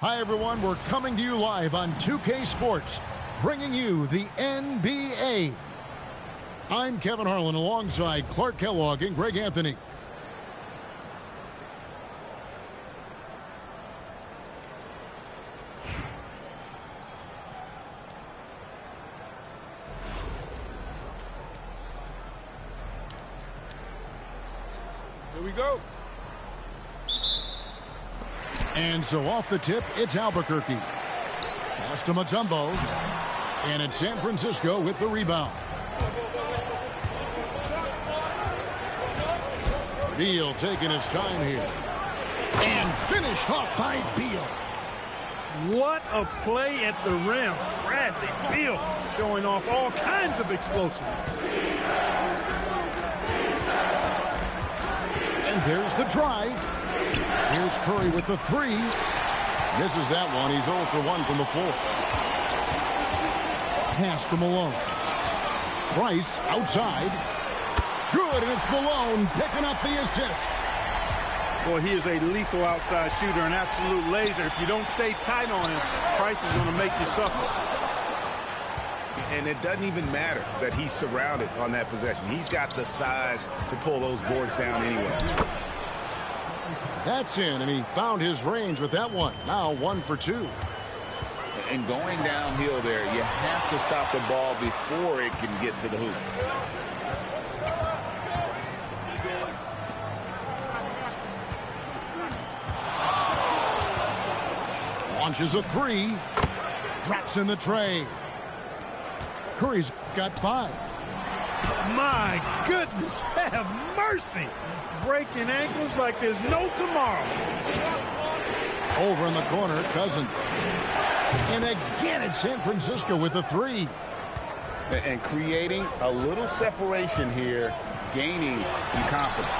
Hi, everyone. We're coming to you live on 2K Sports, bringing you the NBA. I'm Kevin Harlan alongside Clark Kellogg and Greg Anthony. Here we go. And so off the tip, it's Albuquerque. Pass to Mutombo. And it's San Francisco with the rebound. Beal taking his time here. And finished off by Beal. What a play at the rim. Bradley Beal showing off all kinds of explosiveness. And there's the drive. Here's Curry with the three. Misses that one. He's 0 for 1 from the floor. Pass to Malone. Price outside. Good, and it's Malone picking up the assist. Boy, he is a lethal outside shooter, an absolute laser. If you don't stay tight on him, Price is going to make you suffer. And it doesn't even matter that he's surrounded on that possession. He's got the size to pull those boards down anyway. That's in, and he found his range with that one. Now 1 for 2. And going downhill there, you have to stop the ball before it can get to the hoop. Launches a three. Drops in the tray. Curry's got 5. My goodness, have mercy. Breaking ankles like there's no tomorrow. Over in the corner, Cousins. And again, it's San Francisco with the three. And creating a little separation here, gaining some confidence.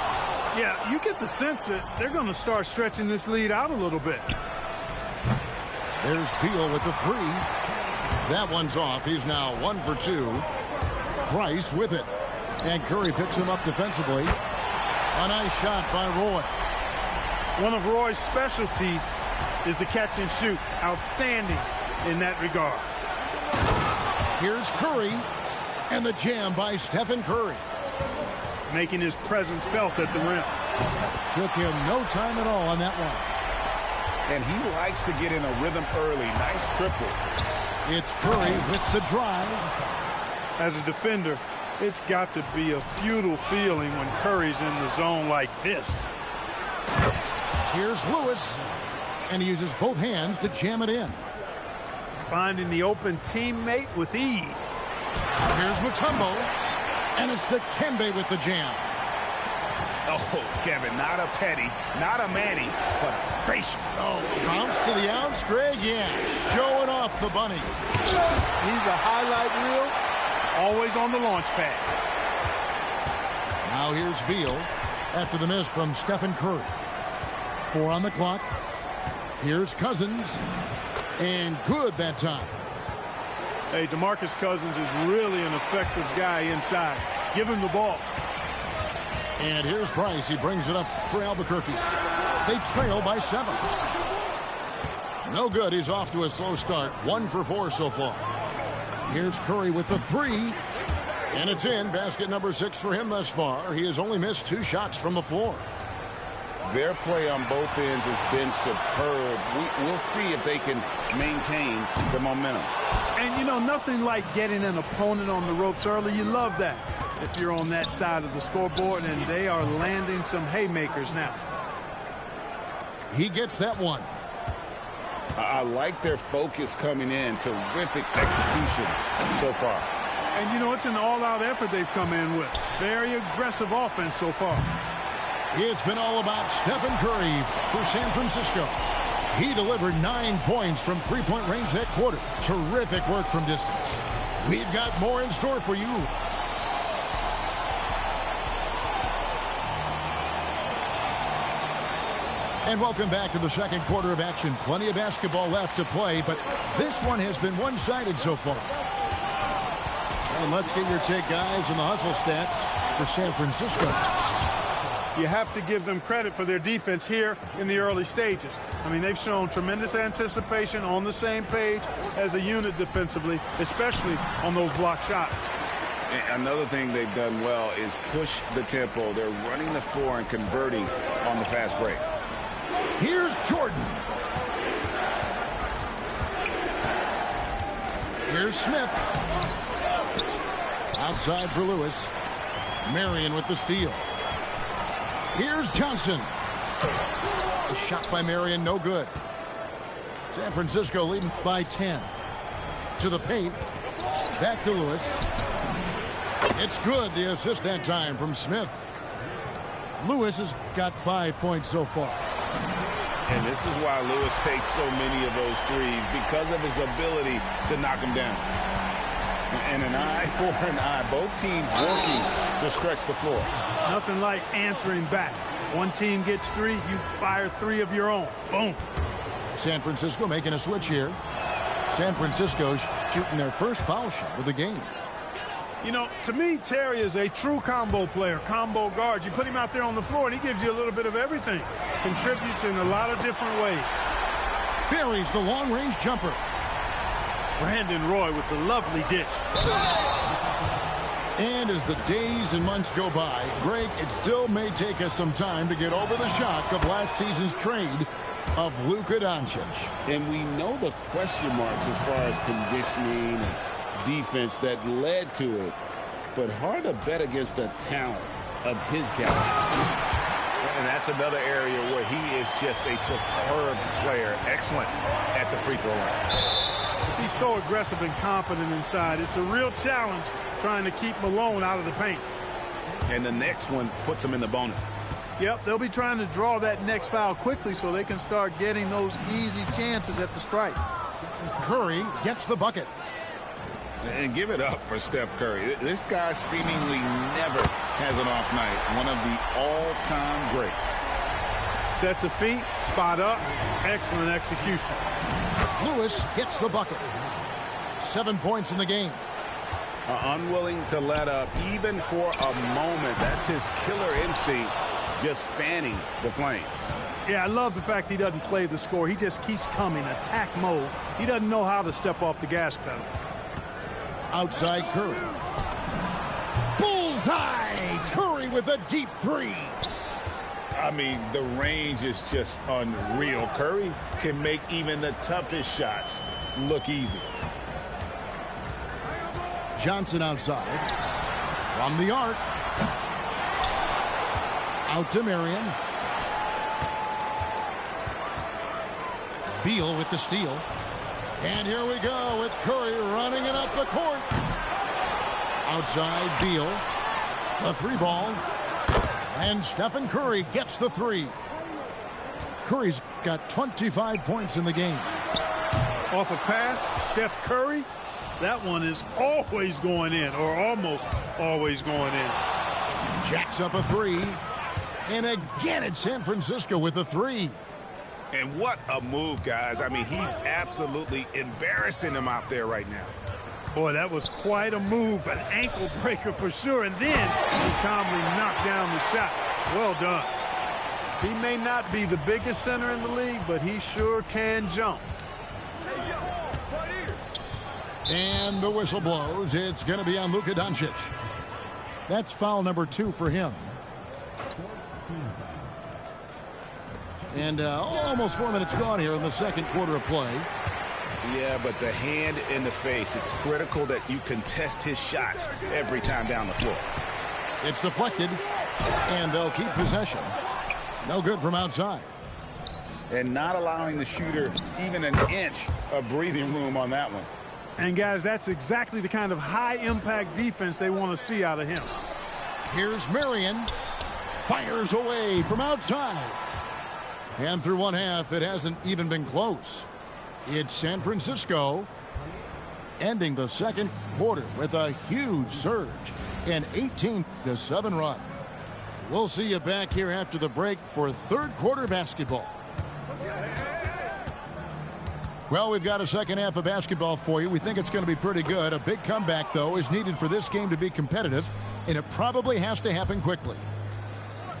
Yeah, you get the sense that they're going to start stretching this lead out a little bit. There's Beal with the three. That one's off. He's now 1 for 2. Price with it. And Curry picks him up defensively. A nice shot by Roy. One of Roy's specialties is the catch and shoot. Outstanding in that regard. Here's Curry. And the jam by Stephen Curry. Making his presence felt at the rim. Took him no time at all on that one. And he likes to get in a rhythm early. Nice triple. It's Curry with the drive. As a defender, it's got to be a futile feeling when Curry's in the zone like this. Here's Lewis. And he uses both hands to jam it in. Finding the open teammate with ease. Here's Mutombo. And it's Dikembe with the jam. Oh, Kevin, not a petty, not a Manny, but a facial. Oh, bounce to the outs, Greg. Yeah, showing off the bunny. He's a highlight reel, always on the launch pad. Now here's Beal after the miss from Stephen Curry. 4 on the clock. Here's Cousins. And good that time. Hey, DeMarcus Cousins is really an effective guy inside. Give him the ball. And here's Price. He brings it up for Albuquerque. They trail by 7. No good. He's off to a slow start. 1 for 4 so far. Here's Curry with the three. And it's in. Basket number 6 for him thus far. He has only missed 2 shots from the floor. Their play on both ends has been superb. We'll see if they can maintain the momentum. And, you know, nothing like getting an opponent on the ropes early. You love that if you're on that side of the scoreboard, and they are landing some haymakers now. He gets that one. I like their focus coming in. Terrific execution so far. And, you know, it's an all-out effort they've come in with. Very aggressive offense so far. It's been all about Stephen Curry for San Francisco. He delivered 9 points from three-point range that quarter. Terrific work from distance. We've got more in store for you. And welcome back to the second quarter of action. Plenty of basketball left to play, but this one has been one-sided so far. And let's get your take, guys, on the hustle stats for San Francisco. You have to give them credit for their defense here in the early stages. I mean, they've shown tremendous anticipation, on the same page as a unit defensively, especially on those block shots. Another thing they've done well is push the tempo. They're running the floor and converting on the fast break. Here's Jordan. Here's Smith. Outside for Lewis. Marion with the steal. Here's Johnson. A shot by Marion, no good. San Francisco leading by 10. To the paint. Back to Lewis. It's good, the assist that time from Smith. Lewis has got 5 points so far. And this is why Lewis takes so many of those threes, because of his ability to knock them down. And an eye for an eye. Both teams working to stretch the floor. Nothing like answering back. One team gets 3, you fire 3 of your own. Boom. San Francisco making a switch here. San Francisco shooting their first foul shot of the game. You know, to me, Terry is a true combo player, combo guard. You put him out there on the floor, and he gives you a little bit of everything. Contributes in a lot of different ways. Buries the long-range jumper. Brandon Roy with the lovely dish. And as the days and months go by, Greg, it still may take us some time to get over the shock of last season's trade of Luka Doncic. And we know the question marks as far as conditioning and defense that led to it, but hard to bet against a talent of his caliber. And that's another area where he is just a superb player, excellent at the free throw line. He's so aggressive and confident inside. It's a real challenge trying to keep Malone out of the paint. And the next one puts him in the bonus. Yep, they'll be trying to draw that next foul quickly so they can start getting those easy chances at the stripe. Curry gets the bucket. And give it up for Steph Curry. This guy seemingly never has an off night. One of the all-time greats. Set the feet, spot up, excellent execution. Lewis gets the bucket. 7 points in the game. Unwilling to let up even for a moment. That's his killer instinct, just fanning the flame. Yeah, I love the fact he doesn't play the score. He just keeps coming, attack mode. He doesn't know how to step off the gas pedal. Outside Curry. Bullseye! Curry with a deep 3. I mean, the range is just unreal. Curry can make even the toughest shots look easy. Johnson outside. From the arc. Out to Marion. Beal with the steal. And here we go with Curry running it up the court. Outside Beal. The 3 ball. And Stephen Curry gets the 3. Curry's got 25 points in the game. Off a pass, Steph Curry, that one is always going in, or almost always going in. Jacks up a 3. And again it's San Francisco with a 3. And what a move, guys. I mean, he's absolutely embarrassing them out there right now. Boy, that was quite a move, an ankle breaker for sure. And then he calmly knocked down the shot. Well done. He may not be the biggest center in the league, but he sure can jump. And the whistle blows. It's going to be on Luka Doncic. That's foul number 2 for him. And almost 4 minutes gone here in the second quarter of play. Yeah, but the hand in the face, it's critical that you contest his shots every time down the floor. It's deflected, and they'll keep possession. No good from outside. And not allowing the shooter even an inch of breathing room on that one. And, guys, that's exactly the kind of high-impact defense they want to see out of him. Here's Marion. Fires away from outside. And through one half, it hasn't even been close. It's San Francisco ending the second quarter with a huge surge, an 18-7 run. We'll see you back here after the break for third quarter basketball. Well, we've got a second half of basketball for you. We think it's going to be pretty good. A big comeback, though, is needed for this game to be competitive, and it probably has to happen quickly.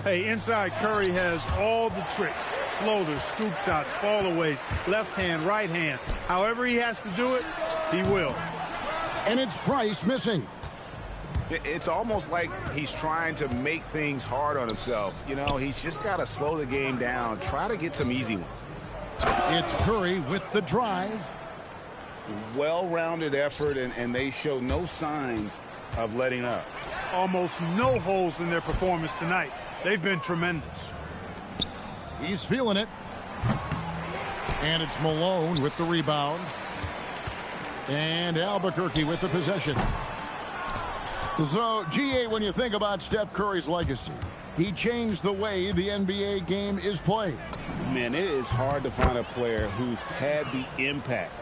Hey, inside Curry has all the tricks. Floaters, scoop shots, fallaways, left hand, right hand. However he has to do it, he will. And it's Price missing. It's almost like he's trying to make things hard on himself. You know, he's just got to slow the game down, try to get some easy ones. It's Curry with the drive. Well-rounded effort, and they show no signs of letting up. Almost no holes in their performance tonight. They've been tremendous. He's feeling it. And it's Malone with the rebound. And Albuquerque with the possession. So, GA, when you think about Steph Curry's legacy, he changed the way the NBA game is played. Man, it is hard to find a player who's had the impact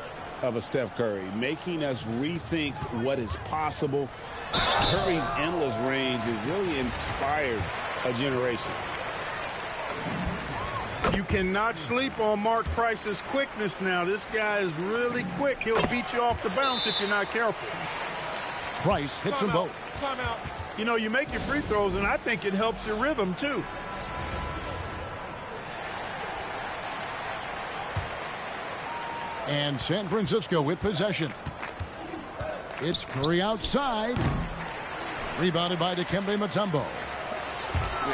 of a Steph Curry, making us rethink what is possible. Curry's endless range has really inspired a generation. You cannot sleep on Mark Price's quickness now. This guy is really quick. He'll beat you off the bounce if you're not careful. Price hits them both. Timeout. You know, you make your free throws, and I think it helps your rhythm, too. And San Francisco with possession. It's Curry outside. Rebounded by Dikembe Mutombo.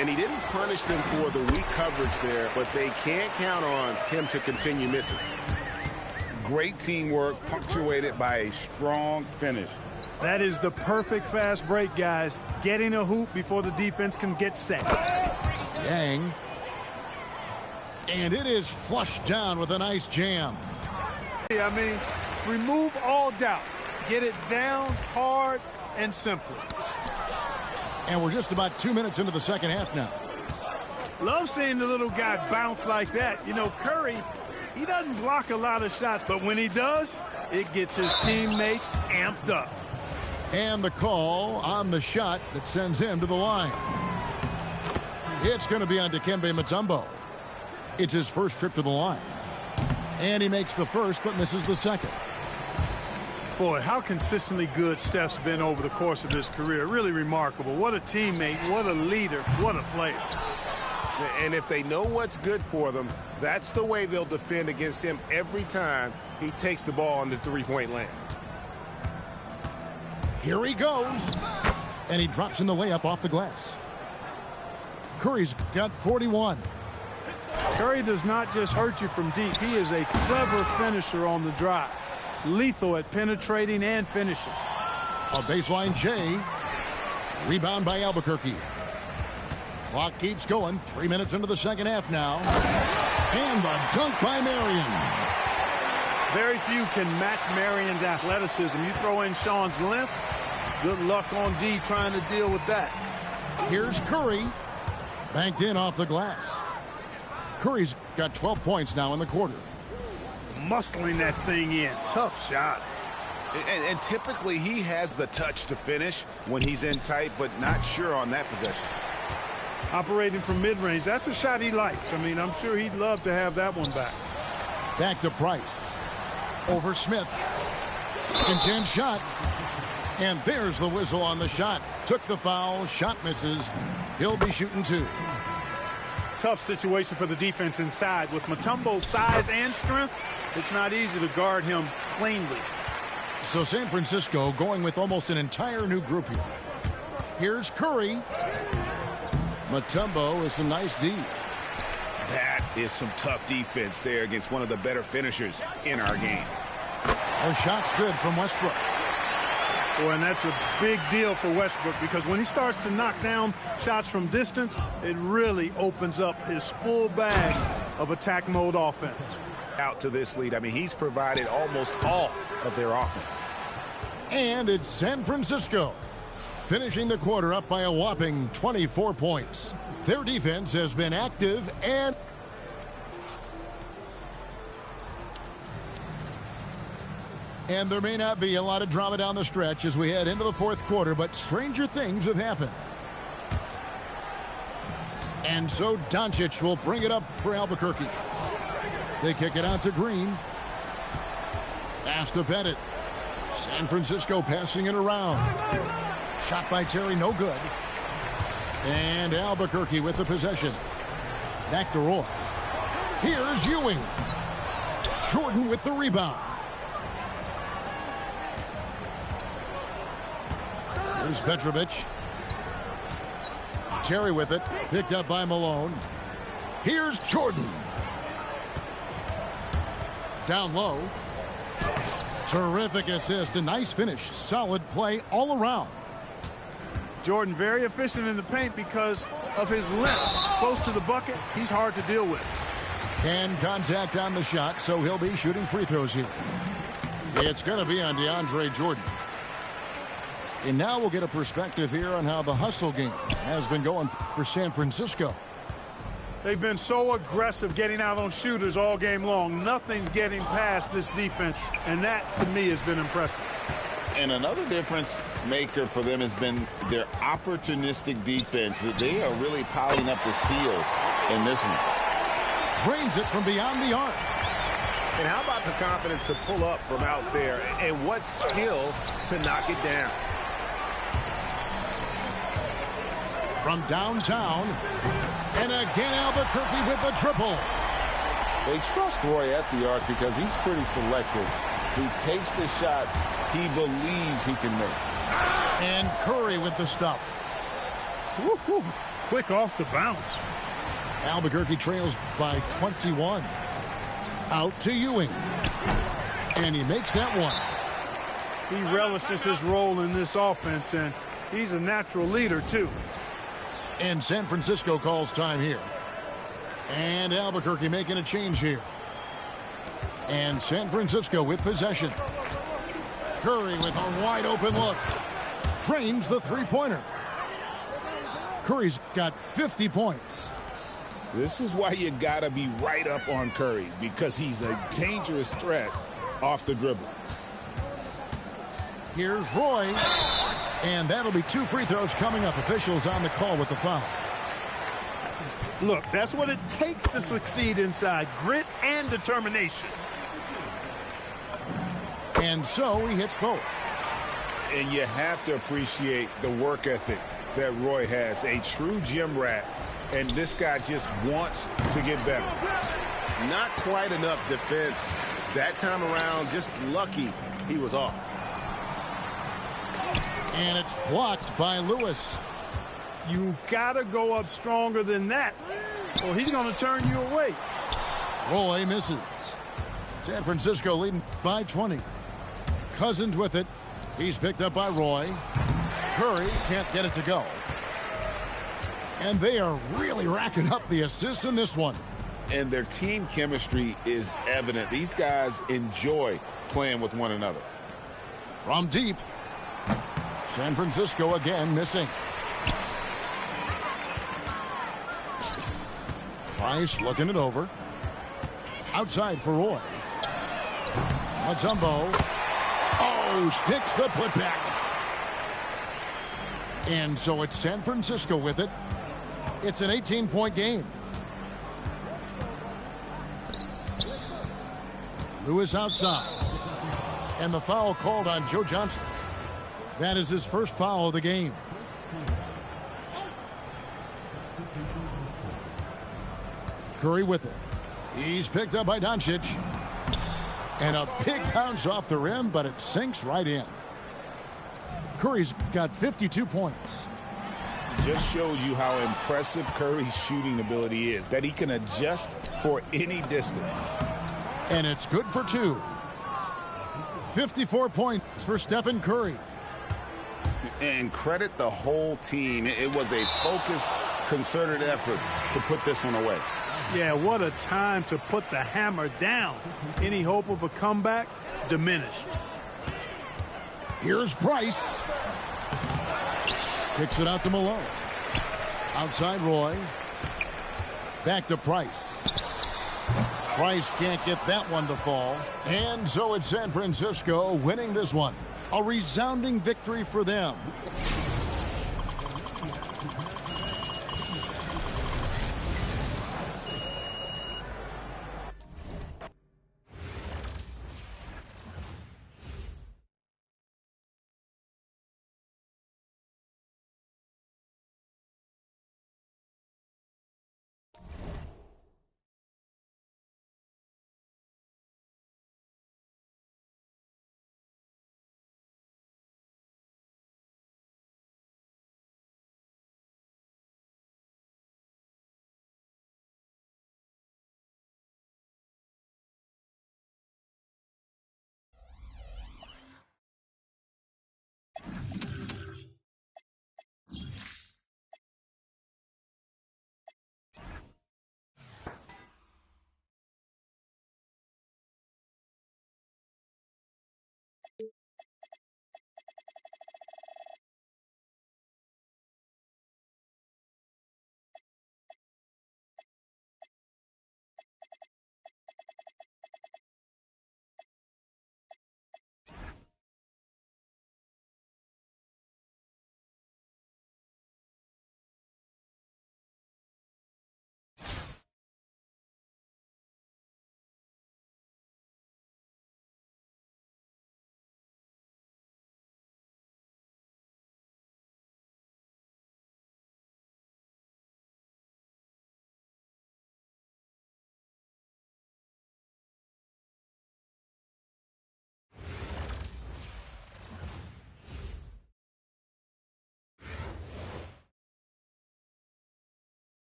And he didn't punish them for the weak coverage there, but they can't count on him to continue missing. Great teamwork, punctuated by a strong finish. That is the perfect fast break, guys. Getting a hoop before the defense can get set. Yang. And it is flushed down with a nice jam. I mean, remove all doubt. Get it down hard and simple. And we're just about 2 minutes into the second half now. Love seeing the little guy bounce like that. You know, Curry, he doesn't block a lot of shots, but when he does, it gets his teammates amped up. And the call on the shot that sends him to the line. It's going to be on Dikembe Mutombo. It's his first trip to the line. And he makes the first, but misses the second. Boy, how consistently good Steph's been over the course of his career. Really remarkable. What a teammate, what a leader, what a player. And if they know what's good for them, that's the way they'll defend against him every time he takes the ball in the three-point lane. Here he goes. And he drops in the layup off the glass. Curry's got 41. Curry does not just hurt you from deep. He is a clever finisher on the drive. Lethal at penetrating and finishing. A baseline J. Rebound by Albuquerque. Clock keeps going. 3 minutes into the second half now. And the dunk by Marion. Very few can match Marion's athleticism. You throw in Sean's length, good luck on D trying to deal with that. Here's Curry. Banked in off the glass. Curry's got 12 points now in the quarter. Muscling that thing in. Tough shot. And typically he has the touch to finish when he's in tight, but not sure on that possession. Operating from mid-range, that's a shot he likes. I mean, I'm sure he'd love to have that one back. Back to Price. Over Smith. Intend shot. And there's the whistle on the shot. Took the foul. Shot misses. He'll be shooting two. Tough situation for the defense inside. With Mutombo's size and strength, it's not easy to guard him cleanly. So San Francisco going with almost an entire new group here. Here's Curry. Mutombo with some nice D. That is some tough defense there against one of the better finishers in our game. A shot's good from Westbrook. Boy, and that's a big deal for Westbrook because when he starts to knock down shots from distance, it really opens up his full bag of attack mode offense. Out to this lead. I mean, he's provided almost all of their offense. And it's San Francisco finishing the quarter up by a whopping 24 points. Their defense has been active and there may not be a lot of drama down the stretch as we head into the fourth quarter, but stranger things have happened. And so Doncic will bring it up for Albuquerque. They kick it out to Green. Pass to Bennett. San Francisco passing it around. Shot by Terry, no good. And Albuquerque with the possession. Back to Roy. Here's Ewing. Jordan with the rebound. Here's Petrovic. Terry with it. Picked up by Malone. Here's Jordan. Down low. Terrific assist. A nice finish. Solid play all around. Jordan very efficient in the paint because of his length. Close to the bucket, he's hard to deal with. And contact on the shot, so he'll be shooting free throws here. It's going to be on DeAndre Jordan. And now we'll get a perspective here on how the hustle game has been going for San Francisco. They've been so aggressive getting out on shooters all game long. Nothing's getting past this defense, and that, to me, has been impressive. And another difference maker for them has been their opportunistic defense. That they are really piling up the steals in this one. Drains it from beyond the arc. And how about the confidence to pull up from out there, and what skill to knock it down. From downtown, and again Albuquerque with the triple. They trust Roy at the arc because he's pretty selective. He takes the shots he believes he can make. And Curry with the stuff. Woo-hoo. Quick off the bounce. Albuquerque trails by 21. Out to Ewing. And he makes that one. He relishes his role in this offense, and he's a natural leader, too. And San Francisco calls time here. And Albuquerque making a change here. And San Francisco with possession. Curry with a wide open look. Drains the three-pointer. Curry's got 50 points. This is why you got to be right up on Curry, because he's a dangerous threat off the dribble. Here's Roy. And that'll be 2 free throws coming up. Officials on the call with the foul. Look, that's what it takes to succeed inside. Grit and determination. And so he hits both. And you have to appreciate the work ethic that Roy has. A true gym rat. And this guy just wants to get better. Not quite enough defense that time around. Just lucky he was off. And it's blocked by Lewis. You gotta go up stronger than that, or he's gonna turn you away. Roy misses. San Francisco leading by 20. Cousins with it. He's picked up by Roy. Curry can't get it to go. And they are really racking up the assists in this one. And their team chemistry is evident. These guys enjoy playing with one another. From deep. San Francisco again missing. Price looking it over. Outside for Roy. Matumbo. Oh, hits the putback. And so it's San Francisco with it. It's an 18-point game. Lewis outside. And the foul called on Joe Johnson. That is his first foul of the game. Curry with it. He's picked up by Doncic. And a big bounce off the rim, but it sinks right in. Curry's got 52 points. Just shows you how impressive Curry's shooting ability is, that he can adjust for any distance. And it's good for 2. 54 points for Stephen Curry. And credit the whole team. It was a focused, concerted effort to put this one away. Yeah, what a time to put the hammer down. Any hope of a comeback? Diminished. Here's Price. Kicks it out to Malone. Outside Roy. Back to Price. Price can't get that one to fall. And so it's San Francisco winning this one. A resounding victory for them.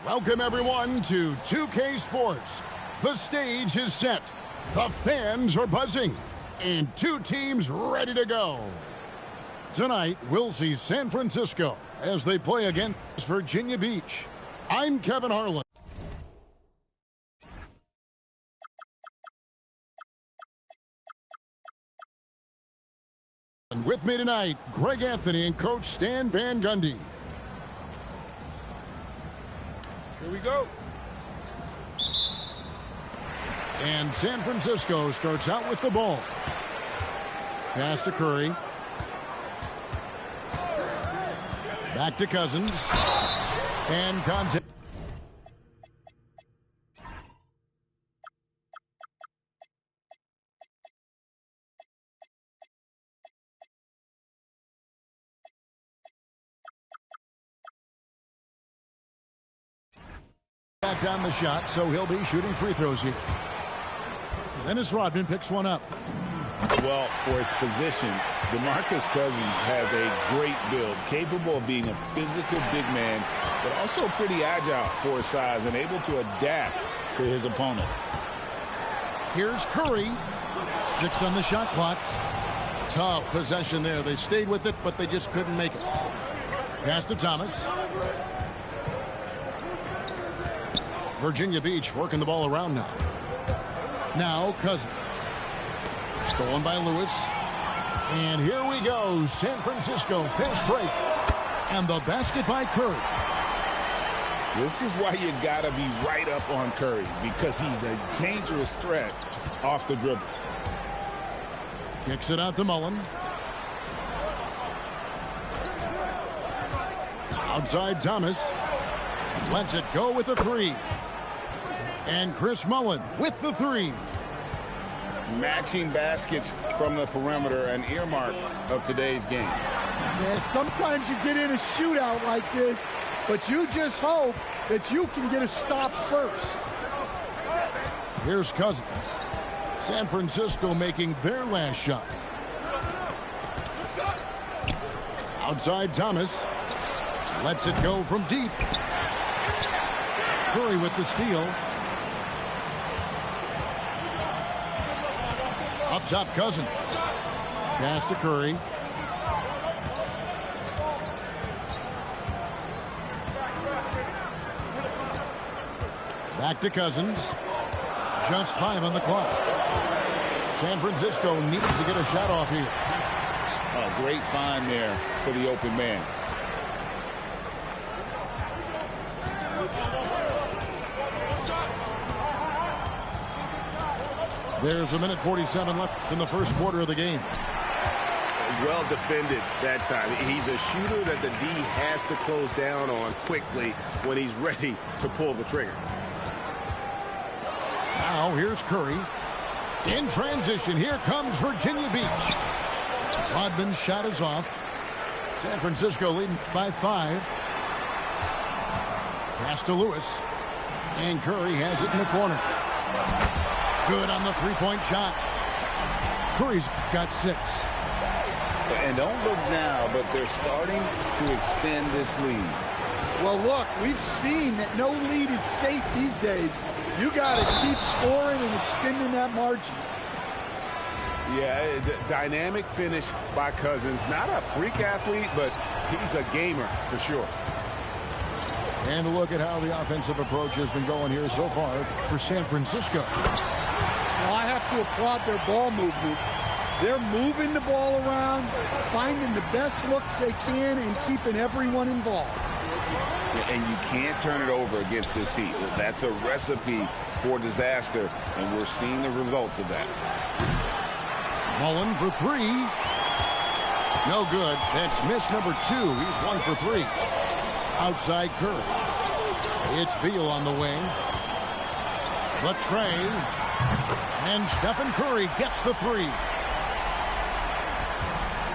Welcome, everyone, to 2K Sports. The stage is set. The fans are buzzing. And two teams ready to go. Tonight, we'll see San Francisco as they play against Virginia Beach. I'm Kevin Harlan. And with me tonight, Greg Anthony and Coach Stan Van Gundy. Here we go. And San Francisco starts out with the ball. Pass to Curry. Back to Cousins. And contact. Back down the shot, so he'll be shooting free throws here. Dennis Rodman picks one up. Well, for his position, DeMarcus Cousins has a great build, capable of being a physical big man, but also pretty agile for his size and able to adapt to his opponent. Here's Curry. 6 on the shot clock. Tough possession there. They stayed with it, but they just couldn't make it. Pass to Thomas. Virginia Beach working the ball around now. Now Cousins. Stolen by Lewis. And here we go. San Francisco fast break. And the basket by Curry. This is why you got to be right up on Curry, because he's a dangerous threat off the dribble. Kicks it out to Mullen. Outside Thomas. Lets it go with the three. And Chris Mullen with the three. Matching baskets from the perimeter, an earmark of today's game. Yeah, sometimes you get in a shootout like this, but you just hope that you can get a stop first. Here's Cousins. San Francisco making their last shot. Outside Thomas. Lets it go from deep. Curry with the steal. Up top, Cousins. Pass to Curry. Back to Cousins. Just 5 on the clock. San Francisco needs to get a shot off here. Oh, great find there for the open man. There's 1:47 left in the first quarter of the game. Well defended that time. He's a shooter that the D has to close down on quickly when he's ready to pull the trigger. Now here's Curry. In transition, here comes Virginia Beach. Rodman's shot is off. San Francisco leading by 5. Pass to Lewis. And Curry has it in the corner. Good on the three-point shot. Curry's got 6. And don't look now, but they're starting to extend this lead. Well, look, we've seen that no lead is safe these days. You got to keep scoring and extending that margin. Yeah, dynamic finish by Cousins. Not a freak athlete, but he's a gamer for sure. And look at how the offensive approach has been going here so far for San Francisco. Well, I have to applaud their ball movement. They're moving the ball around, finding the best looks they can, and keeping everyone involved. And you can't turn it over against this team. That's a recipe for disaster, and we're seeing the results of that. Mullen for 3. No good. That's miss number 2. He's 1 for 3. Outside Curry. It's Beal on the wing. Latre. And Stephen Curry gets the 3.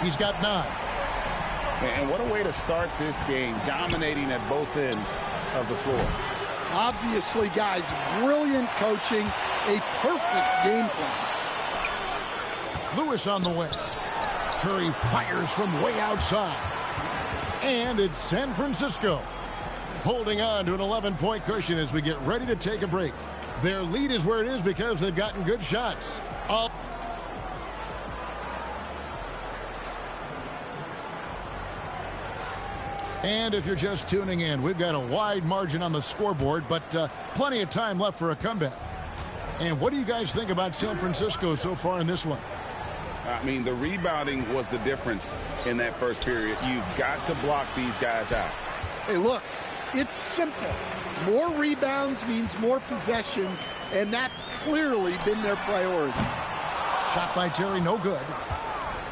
He's got 9. And what a way to start this game, dominating at both ends of the floor. Obviously, guys, brilliant coaching, a perfect game plan. Lewis on the wing. Curry fires from way outside. And it's San Francisco. holding on to an 11-point cushion as we get ready to take a break. Their lead is where it is because they've gotten good shots. And if you're just tuning in, we've got a wide margin on the scoreboard, but plenty of time left for a comeback. And what do you guys think about San Francisco so far in this one? I mean, the rebounding was the difference in that first period. You've got to block these guys out. Hey, look, it's simple. More rebounds means more possessions, and that's clearly been their priority. Shot by Terry, no good.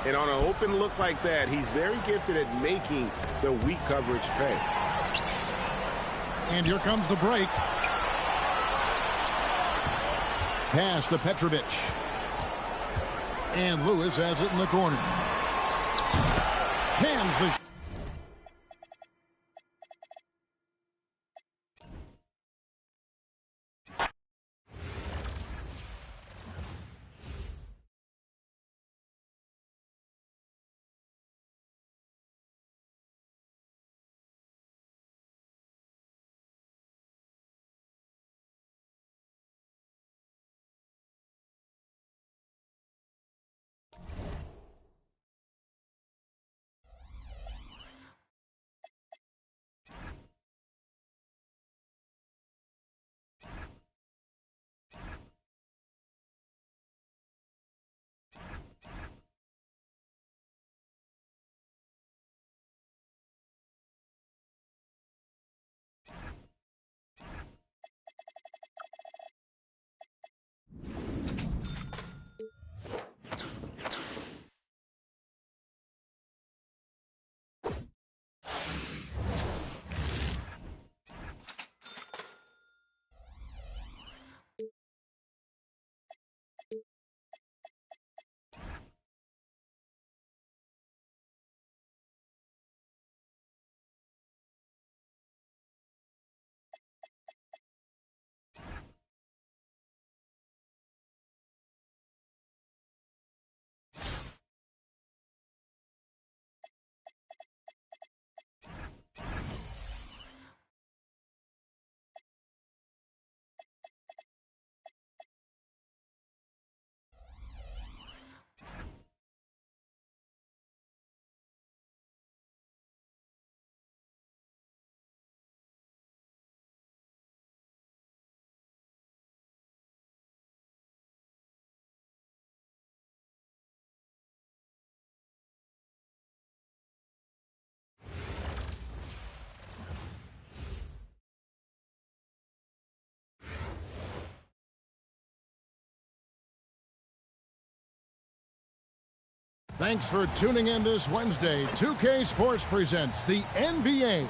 And on an open look like that, he's very gifted at making the weak coverage pay. And here comes the break. Pass to Petrovic. And Lewis has it in the corner. Hands the Thanks for tuning in this Wednesday. 2K Sports presents the NBA.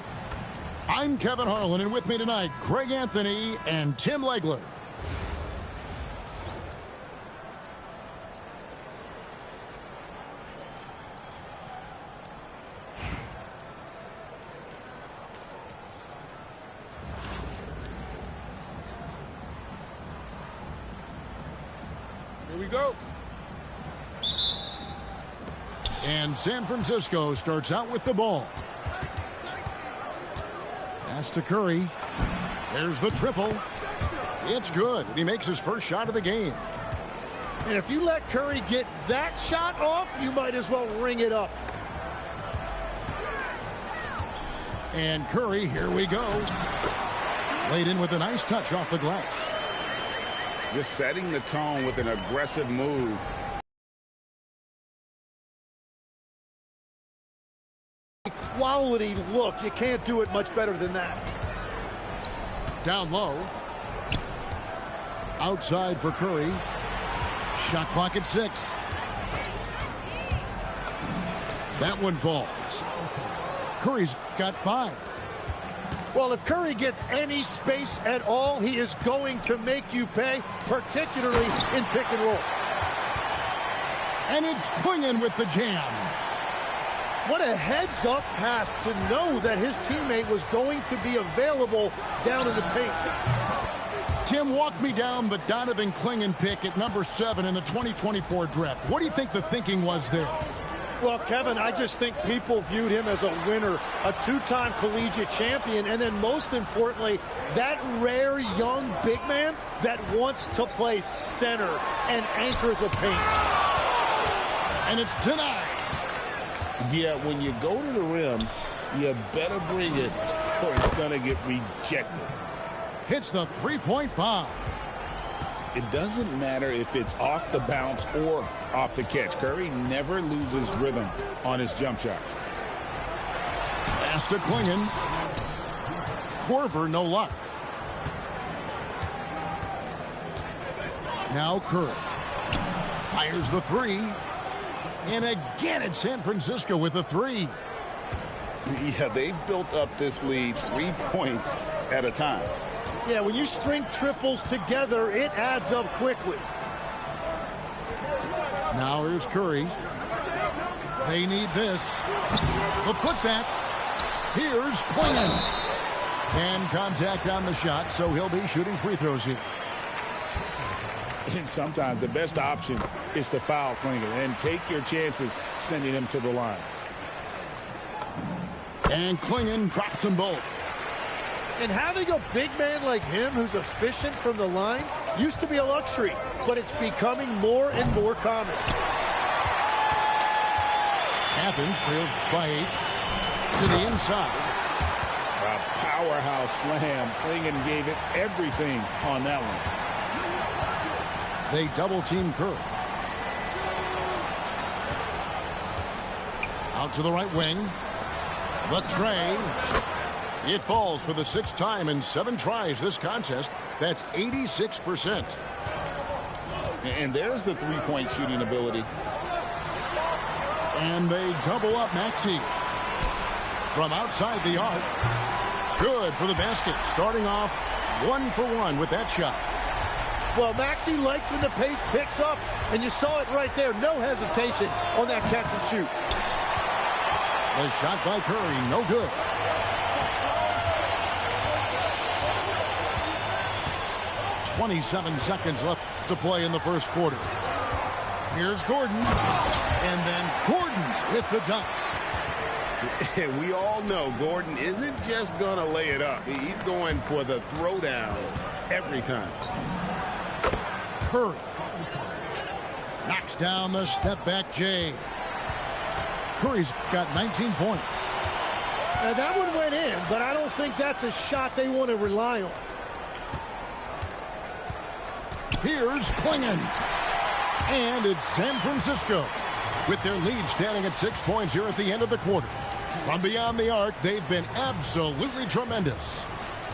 I'm Kevin Harlan, and with me tonight, Greg Anthony and Tim Legler. Here we go. And San Francisco starts out with the ball. Pass to Curry. There's the triple. It's good. And he makes his first shot of the game. And if you let Curry get that shot off, you might as well ring it up. And Curry, here we go. Laid in with a nice touch off the glass. Just setting the tone with an aggressive move. Quality look. You can't do it much better than that. Down low. Outside for Curry. Shot clock at 6. That one falls. Curry's got 5. Well, if Curry gets any space at all, he is going to make you pay, particularly in pick and roll. And it's Quingen with the jam. What a heads-up pass to know that his teammate was going to be available down in the paint. Tim, walk me down the Donovan Quingen pick at number 7 in the 2024 draft. What do you think the thinking was there? Well, Kevin, I just think people viewed him as a winner, a two-time collegiate champion, and then most importantly, that rare young big man that wants to play center and anchor the paint. And it's denied. Yeah, when you go to the rim, you better bring it or it's going to get rejected. Hits the three-point bomb. It doesn't matter if it's off the bounce or off the catch. Curry never loses rhythm on his jump shot. Pass to Klingon. Korver, no luck. Now Curry. Fires the three. And again it's San Francisco with the three. Yeah, they built up this lead 3 points at a time. Yeah, when you string triples together, it adds up quickly. Now here's Curry. They need this. The putback. Here's Klingon. And contact on the shot, so he'll be shooting free throws here. And sometimes the best option is to foul Klingon and take your chances sending him to the line. And Klingon drops them both. And having a big man like him who's efficient from the line used to be a luxury, but it's becoming more and more common. Athens trails by 8 to the inside. A powerhouse slam. Klingon gave it everything on that one. They double-team Curry. Out to the right wing. The tray. It falls for the 6th time in 7 tries this contest. That's 86%. And there's the three-point shooting ability. And they double up Maxey. From outside the arc. Good for the basket. Starting off 1 for 1 with that shot. Well, Maxey likes when the pace picks up, and you saw it right there. No hesitation on that catch and shoot. The shot by Curry, no good. .27 seconds left to play in the first quarter. Here's Gordon, and then Gordon with the dunk. And we all know Gordon isn't just going to lay it up. He's going for the throwdown every time. Curry knocks down the step-back J. Curry's got 19 points. Now, that one went in, but I don't think that's a shot they want to rely on. Here's Klingon. And it's San Francisco with their lead standing at 6 points here at the end of the quarter. From beyond the arc, they've been absolutely tremendous.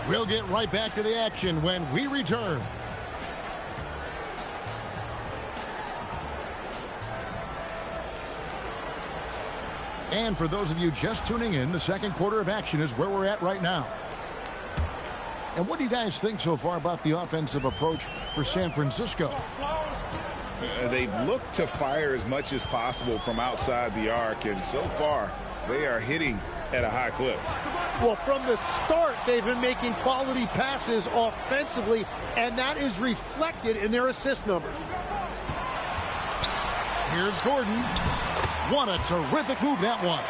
We'll get right back to the action when we return. And for those of you just tuning in, the second quarter of action is where we're at right now. And what do you guys think so far about the offensive approach for San Francisco? They've looked to fire as much as possible from outside the arc, and so far they are hitting at a high clip. Well, from the start, they've been making quality passes offensively, and that is reflected in their assist numbers. Here's Gordon. What a terrific move that was.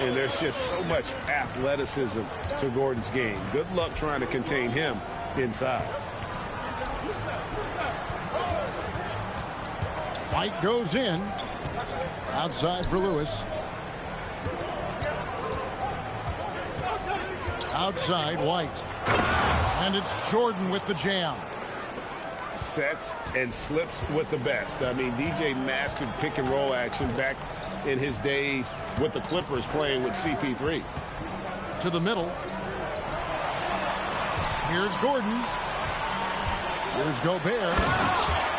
And there's just so much athleticism to Gordon's game. Good luck trying to contain him inside. White goes in. Outside for Lewis. Outside, White. And it's Jordan with the jam. Sets and slips with the best. I mean, DJ mastered pick and roll action back in his days with the Clippers playing with CP3. To the middle. Here's Gordon. Here's Gobert.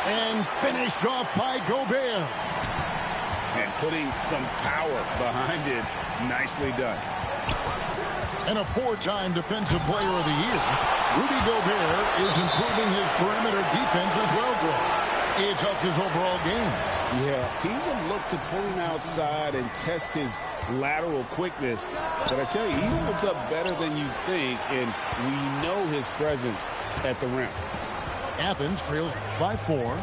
And finished off by Gobert. And putting some power behind it. Nicely done. And a 4-time Defensive Player of the Year, Rudy Gobert is improving his perimeter defense as well, Greg. It's helped his overall game. Yeah, teams will look to pull him outside and test his lateral quickness. But I tell you, he holds up better than you think, and we know his presence at the rim. Athens trails by 4.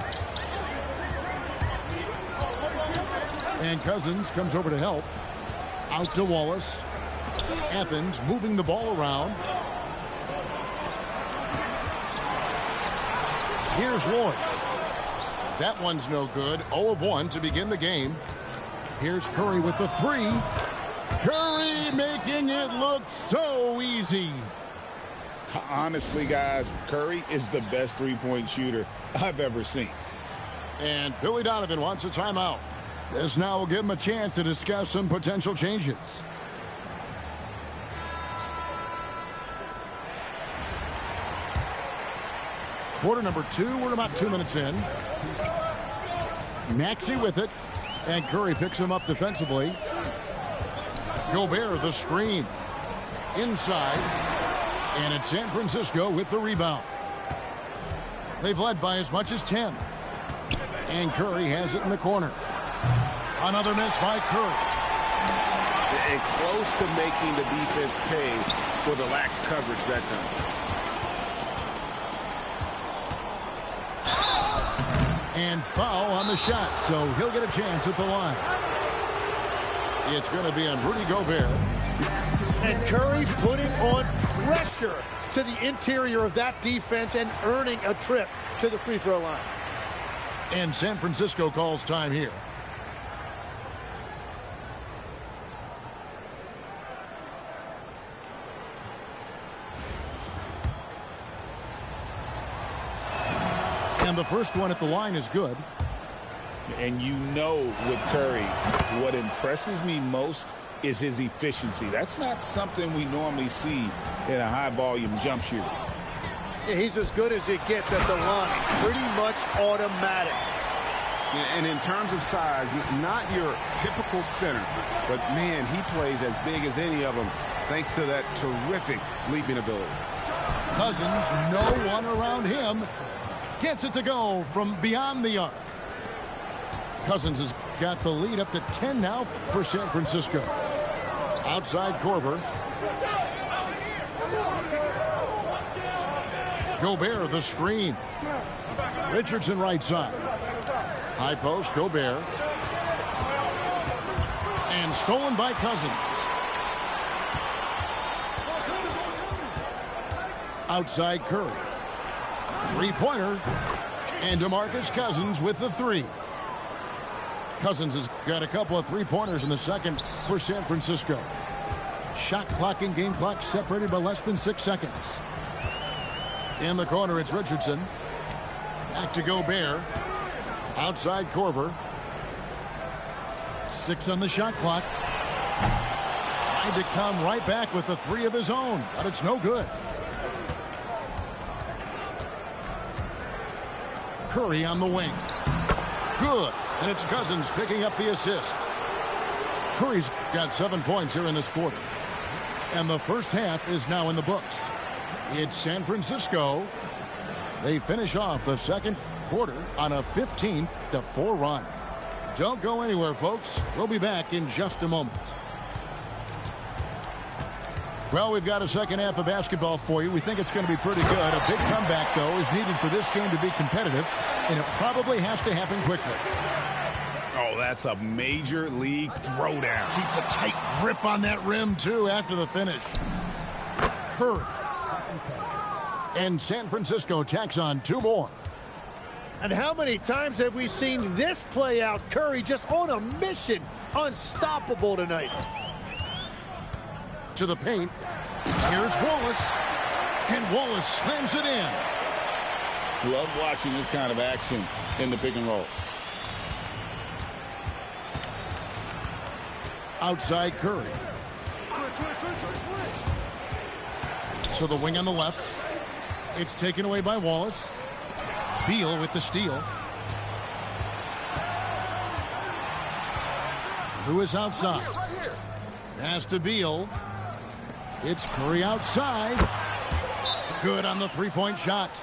And Cousins comes over to help. Out to Wallace. Athens moving the ball around. Here's Lloyd. That one's no good. 0 of 1 to begin the game. Here's Curry with the three. Curry making it look so easy. Honestly, guys, Curry is the best three-point shooter I've ever seen. And Billy Donovan wants a timeout. This now will give him a chance to discuss some potential changes. Quarter number 2, we're about 2 minutes in. Maxey with it, and Curry picks him up defensively. Gobert, the screen. Inside, and it's San Francisco with the rebound. They've led by as much as 10. And Curry has it in the corner. Another miss by Curry. And close to making the defense pay for the lax coverage that time. And foul on the shot, so he'll get a chance at the line. It's going to be on Rudy Gobert. And Curry putting on pressure to the interior of that defense and earning a trip to the free throw line. And San Francisco calls time here. And the first one at the line is good. And you know with Curry, what impresses me most is his efficiency. That's not something we normally see in a high-volume jump shooter. Yeah, he's as good as it gets at the line. Pretty much automatic. And in terms of size, not your typical center, but, man, he plays as big as any of them thanks to that terrific leaping ability. Cousins, no one around him. Gets it to go from beyond the arc. Cousins has got the lead up to 10 now for San Francisco. Outside Korver. Gobert, the screen. Richardson right side. High post, Gobert. And stolen by Cousins. Outside Curry. Three-pointer. And DeMarcus Cousins with the three. Cousins has got a couple of three-pointers in the second for San Francisco. Shot clock and game clock separated by less than 6 seconds. In the corner, it's Richardson. Back to Gobert. Outside Korver. 6 on the shot clock. Tried to come right back with the three of his own, but it's no good. Curry on the wing. Good. And it's Cousins picking up the assist. Curry's got 7 points here in this quarter. And the first half is now in the books. It's San Francisco. They finish off the second quarter on a 15-4 run. Don't go anywhere, folks. We'll be back in just a moment. Well, we've got a second half of basketball for you. We think it's going to be pretty good. A big comeback, though, is needed for this game to be competitive, and it probably has to happen quickly. Oh, that's a major league throwdown. Keeps a tight grip on that rim, too, after the finish. Curry. And San Francisco tacks on 2 more. And how many times have we seen this play out? Curry just on a mission. Unstoppable tonight. To the paint. Here's Wallace. And Wallace slams it in. Love watching this kind of action in the pick and roll. Outside Curry. So the wing on the left. It's taken away by Wallace. Beal with the steal. Lewis outside. Pass to Beal. It's Curry outside. Good on the three-point shot.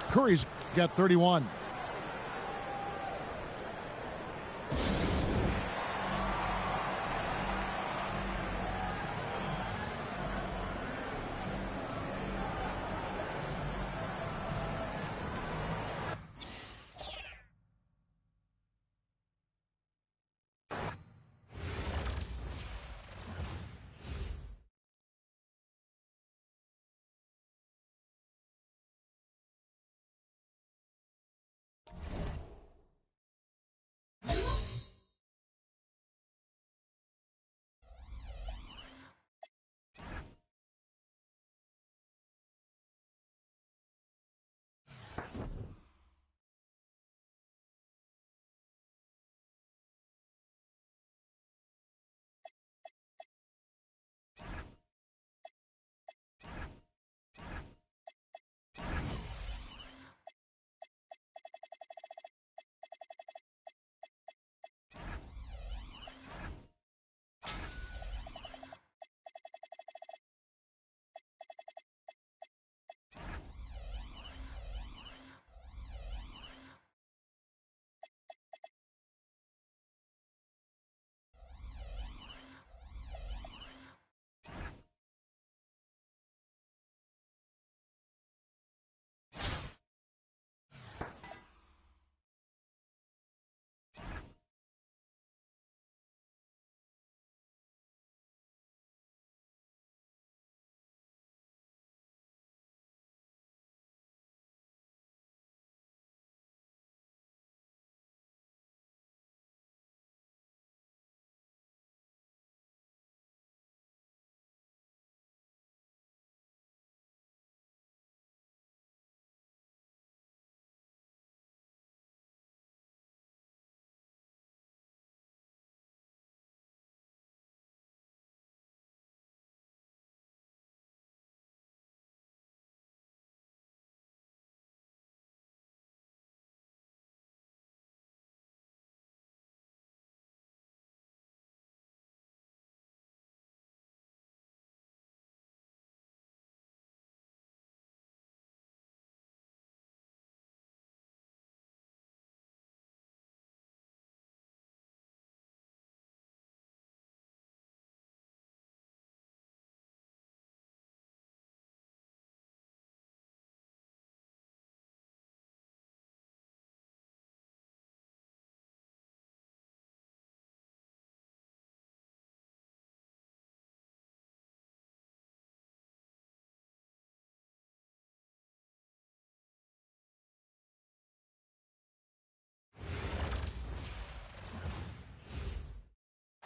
Curry's got 31.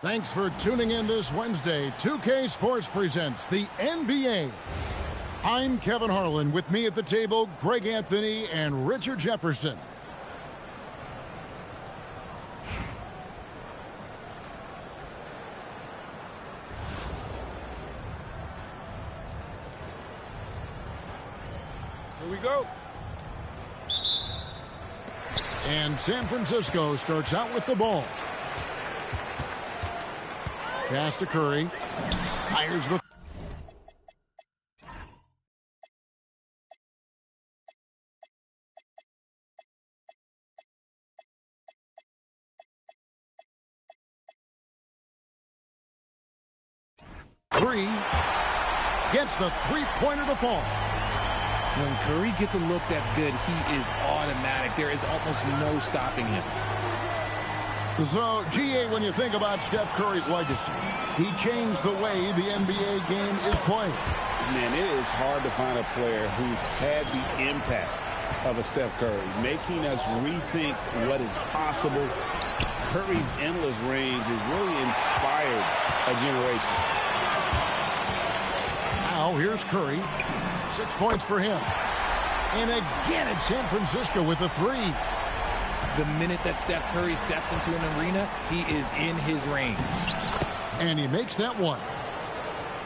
Thanks for tuning in this Wednesday. 2K Sports presents the NBA. I'm Kevin Harlan. With me at the table, Greg Anthony and Richard Jefferson. Here we go. And San Francisco starts out with the ball. Pass to Curry. Fires the... Three. Gets the three-pointer to fall. When Curry gets a look that's good, he is automatic. There is almost no stopping him. So, GA, when you think about Steph Curry's legacy, he changed the way the NBA game is played. Man, it is hard to find a player who's had the impact of a Steph Curry, making us rethink what is possible. Curry's endless range has really inspired a generation. Now, here's Curry. 6 points for him. And again, it's San Francisco with a three. The minute that Steph Curry steps into an arena, he is in his range. And he makes that one.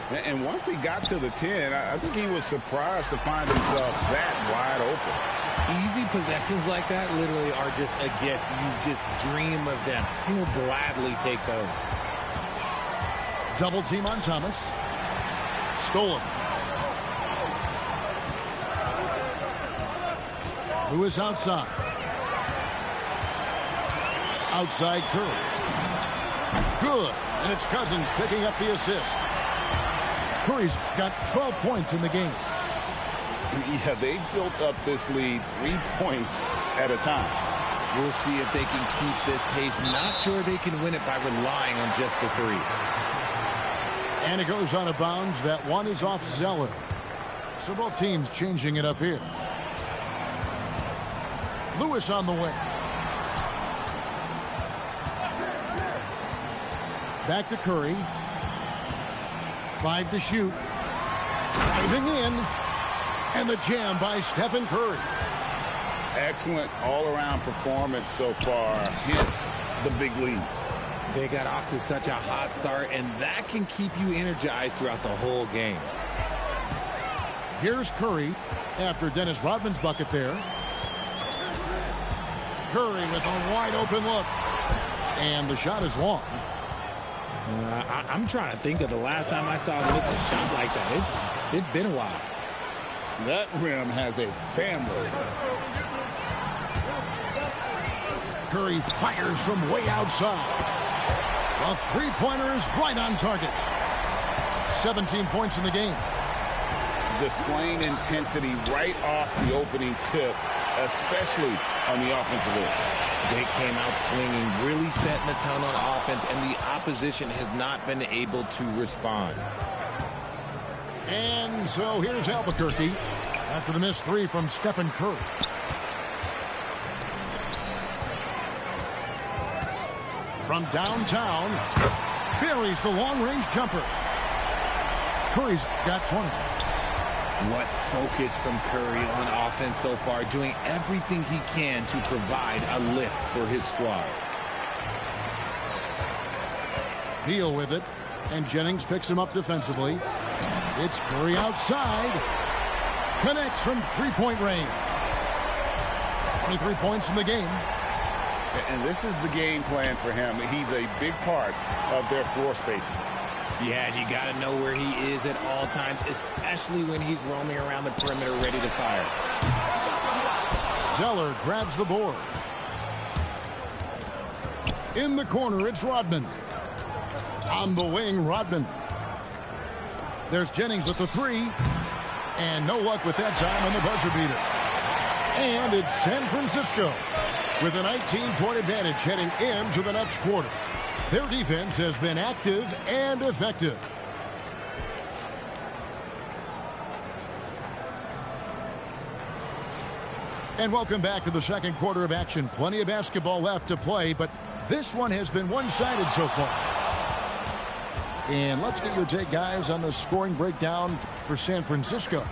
And once he got to the 10, I think he was surprised to find himself that wide open. Easy possessions like that literally are just a gift. You just dream of them. He'll gladly take those. Double team on Thomas. Stolen. Lewis outside. Outside Curry. Good. And it's Cousins picking up the assist. Curry's got 12 points in the game. Yeah, they built up this lead 3 points at a time. We'll see if they can keep this pace. Not sure they can win it by relying on just the three. And it goes out of bounds. That one is off Zeller. So both teams changing it up here. Lewis on the way. Back to Curry. 5 to shoot. Diving in. And the jam by Stephen Curry. Excellent all-around performance so far, hence the big lead. They got off to such a hot start, and that can keep you energized throughout the whole game. Here's Curry after Dennis Rodman's bucket there. Curry with a wide open look. And the shot is long. I'm trying to think of the last time I saw him miss a shot like that. It's been a while. That rim has a family. Curry fires from way outside. The three-pointer is right on target. 17 points in the game. Displaying intensity right off the opening tip, especially on the offensive end. They came out swinging, really setting the tone on offense, and the opposition has not been able to respond. And so here's Albuquerque after the missed three from Stephen Curry. From downtown, buries the long-range jumper. Curry's got 20. What focus from Curry on offense so far, doing everything he can to provide a lift for his squad. Beal with it, and Jennings picks him up defensively. It's Curry outside. Connects from three-point range. 23 points in the game. And this is the game plan for him. He's a big part of their floor spacing. Yeah, and you got to know where he is at all times, especially when he's roaming around the perimeter ready to fire. Zeller grabs the board. In the corner, it's Rodman. On the wing, Rodman. There's Jennings with the three. And no luck with that time on the buzzer beater. And it's San Francisco with a 19-point advantage heading into the next quarter. Their defense has been active and effective. And welcome back to the second quarter of action. Plenty of basketball left to play, but this one has been one-sided so far. And let's get your take, guys, on the scoring breakdown for San Francisco.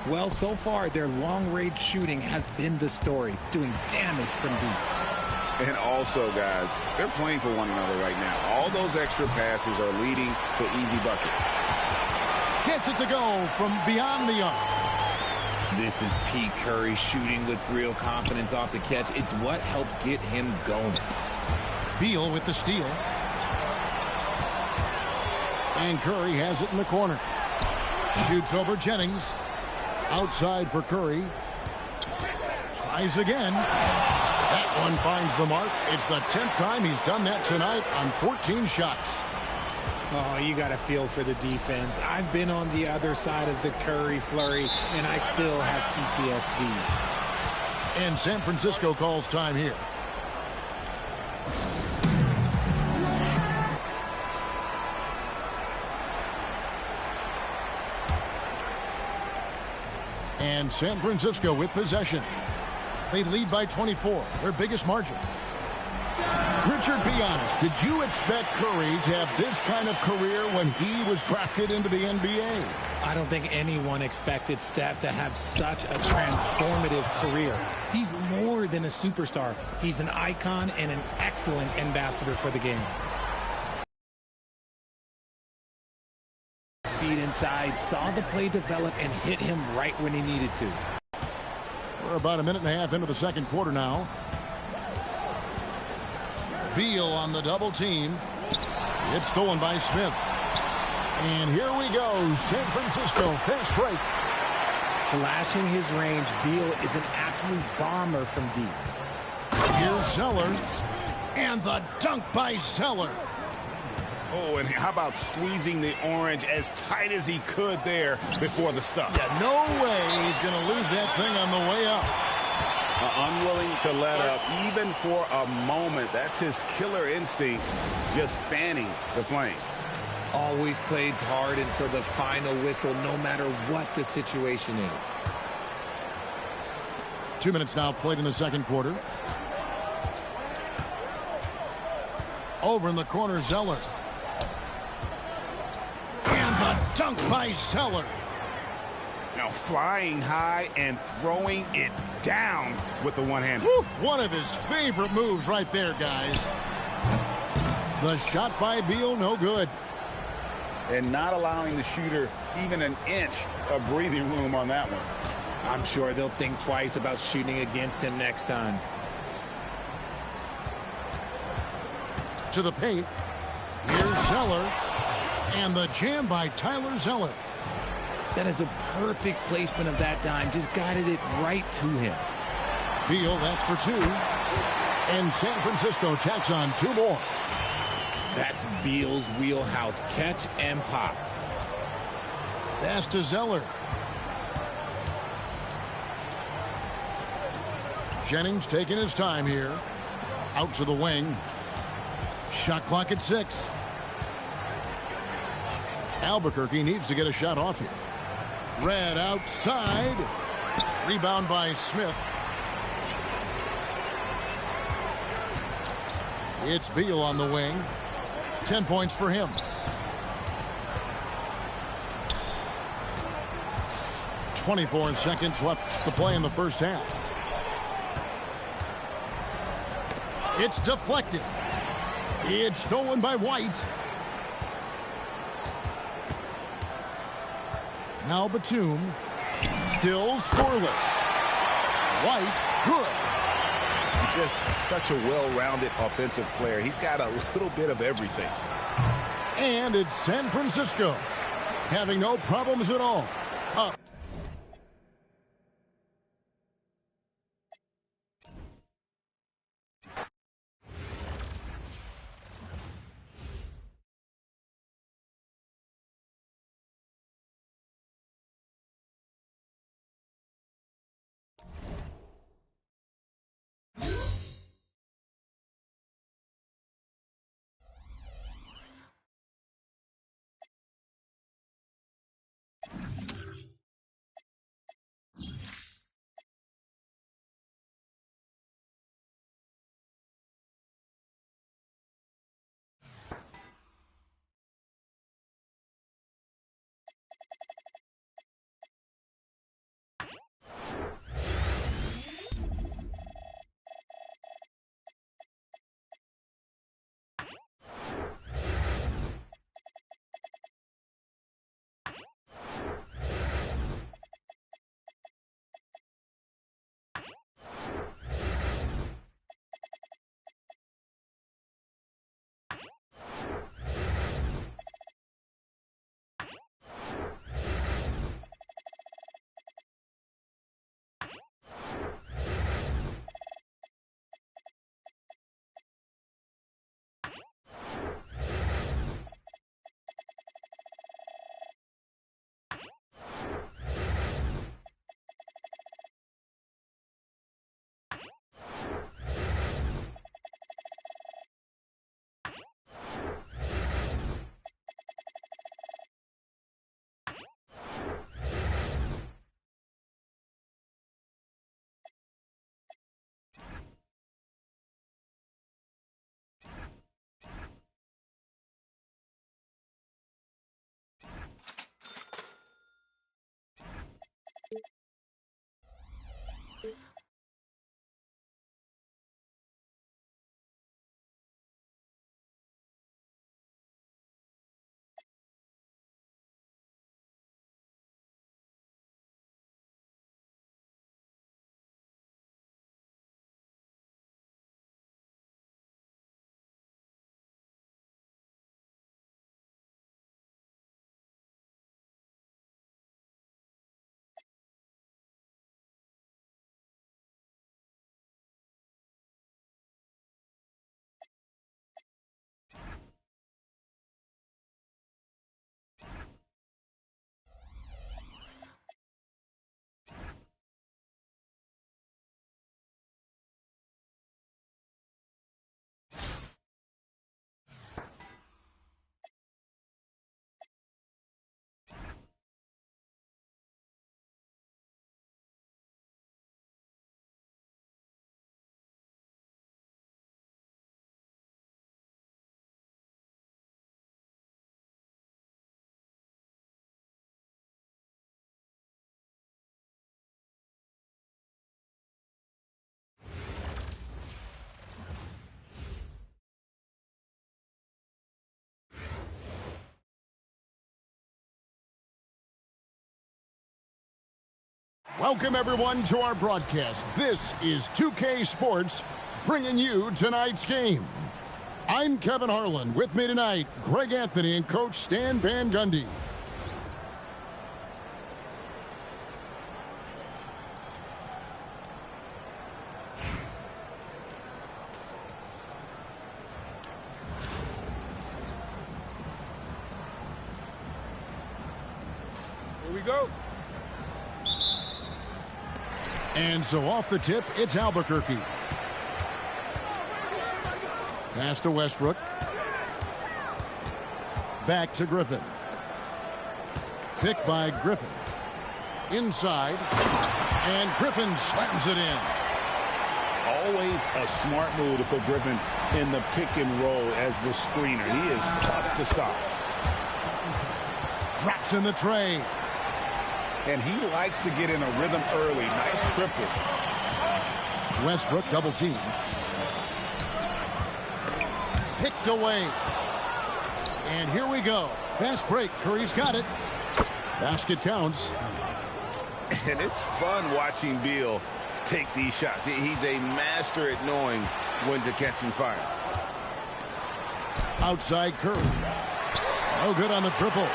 Well, so far, their long-range shooting has been the story, doing damage from deep. And also, guys, they're playing for one another right now. All those extra passes are leading to easy buckets. Gets it to go from beyond the arc. This is Pete Curry shooting with real confidence off the catch. It's what helps get him going. Beal with the steal. And Curry has it in the corner. Shoots over Jennings. Outside for Curry. Tries again. That one finds the mark. It's the 10th time he's done that tonight on 14 shots. Oh, you got to feel for the defense. I've been on the other side of the Curry flurry, and I still have PTSD. And San Francisco calls time here. And San Francisco with possession. They lead by 24, their biggest margin. Richard, be honest, did you expect Curry to have this kind of career when he was drafted into the NBA? I don't think anyone expected Steph to have such a transformative career. He's more than a superstar. He's an icon and an excellent ambassador for the game. Feet inside, saw the play develop and hit him right when he needed to. We're about a minute and a half into the second quarter now. Beal on the double team. It's stolen by Smith. And here we go. San Francisco fast break. Flashing his range, Beal is an absolute bomber from deep. Here's Zeller. And the dunk by Zeller. Oh, and how about squeezing the orange as tight as he could there before the stuff? Yeah, no way he's going to lose that thing on the way up. Unwilling to let up even for a moment. That's his killer instinct, just fanning the flame. Always plays hard until the final whistle, no matter what the situation is. 2 minutes now played in the second quarter. Over in the corner, Zeller. And the dunk by Zeller. Now flying high and throwing it down with the one-hand. One of his favorite moves right there, guys. The shot by Beal, no good. And not allowing the shooter even an inch of breathing room on that one. I'm sure they'll think twice about shooting against him next time. To the paint. Here's Zeller. And the jam by Tyler Zeller. That is a perfect placement of that dime. Just guided it right to him. Beal, that's for two. And San Francisco tacks on two more. That's Beal's wheelhouse. Catch and pop. Pass to Zeller. Jennings taking his time here. Out to the wing. Shot clock at 6. Albuquerque needs to get a shot off here. Red outside. Rebound by Smith. It's Beal on the wing. 10 points for him. 24 seconds left to play in the first half. It's deflected. It's stolen by White. Now Batum. Still scoreless. White, good. Just such a well-rounded offensive player. He's got a little bit of everything. And it's San Francisco having no problems at all. Up. Welcome, everyone, to our broadcast. This is 2K Sports, bringing you tonight's game. I'm Kevin Harlan. With me tonight, Greg Anthony and Coach Stan Van Gundy. Here we go. And so off the tip, it's Albuquerque. Pass to Westbrook. Back to Griffin. Picked by Griffin. Inside. And Griffin slams it in. Always a smart move to put Griffin in the pick and roll as the screener. He is tough to stop. Drops in the tray. And he likes to get in a rhythm early. Nice triple. Westbrook double team. Picked away. And here we go. Fast break. Curry's got it. Basket counts. And it's fun watching Beal take these shots. He's a master at knowing when to catch and fire. Outside Curry. No good on the triple.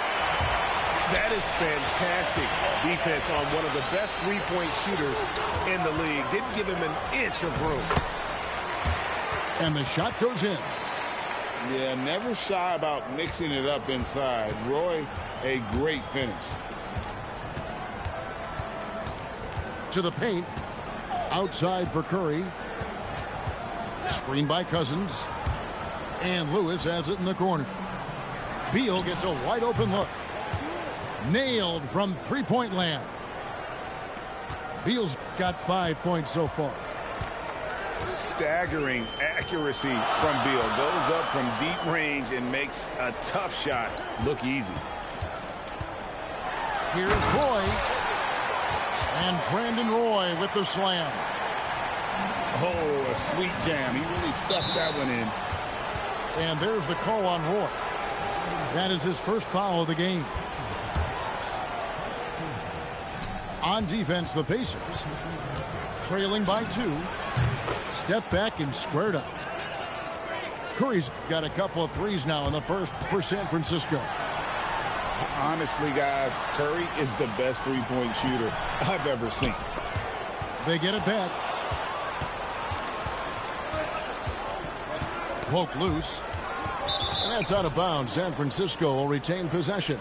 That is fantastic defense on one of the best three-point shooters in the league. Didn't give him an inch of room. And the shot goes in. Yeah, never shy about mixing it up inside. Roy, a great finish. To the paint. Outside for Curry. Screen by Cousins. And Lewis has it in the corner. Beal gets a wide open look. Nailed from three-point land. Beal's got 5 points so far. Staggering accuracy from Beal. Goes up from deep range and makes a tough shot look easy. Here's Roy. And Brandon Roy with the slam. Oh, a sweet jam. He really stuffed that one in. And there's the call on Roy. That is his first foul of the game. On defense, the Pacers. Trailing by 2. Step back and squared up. Curry's got a couple of threes now in the first for San Francisco. Honestly, guys, Curry is the best three-point shooter I've ever seen. They get it back. Poke loose. And that's out of bounds. San Francisco will retain possession.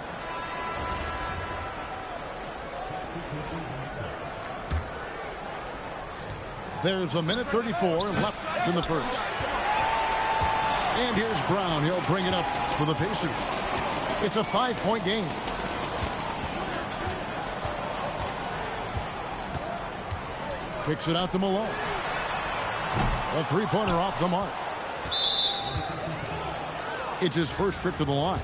There's a minute 34 left in the first. And here's Brown. He'll bring it up for the Pacers. It's a 5-point game. Kicks it out to Malone. A three-pointer off the mark. It's his first trip to the line.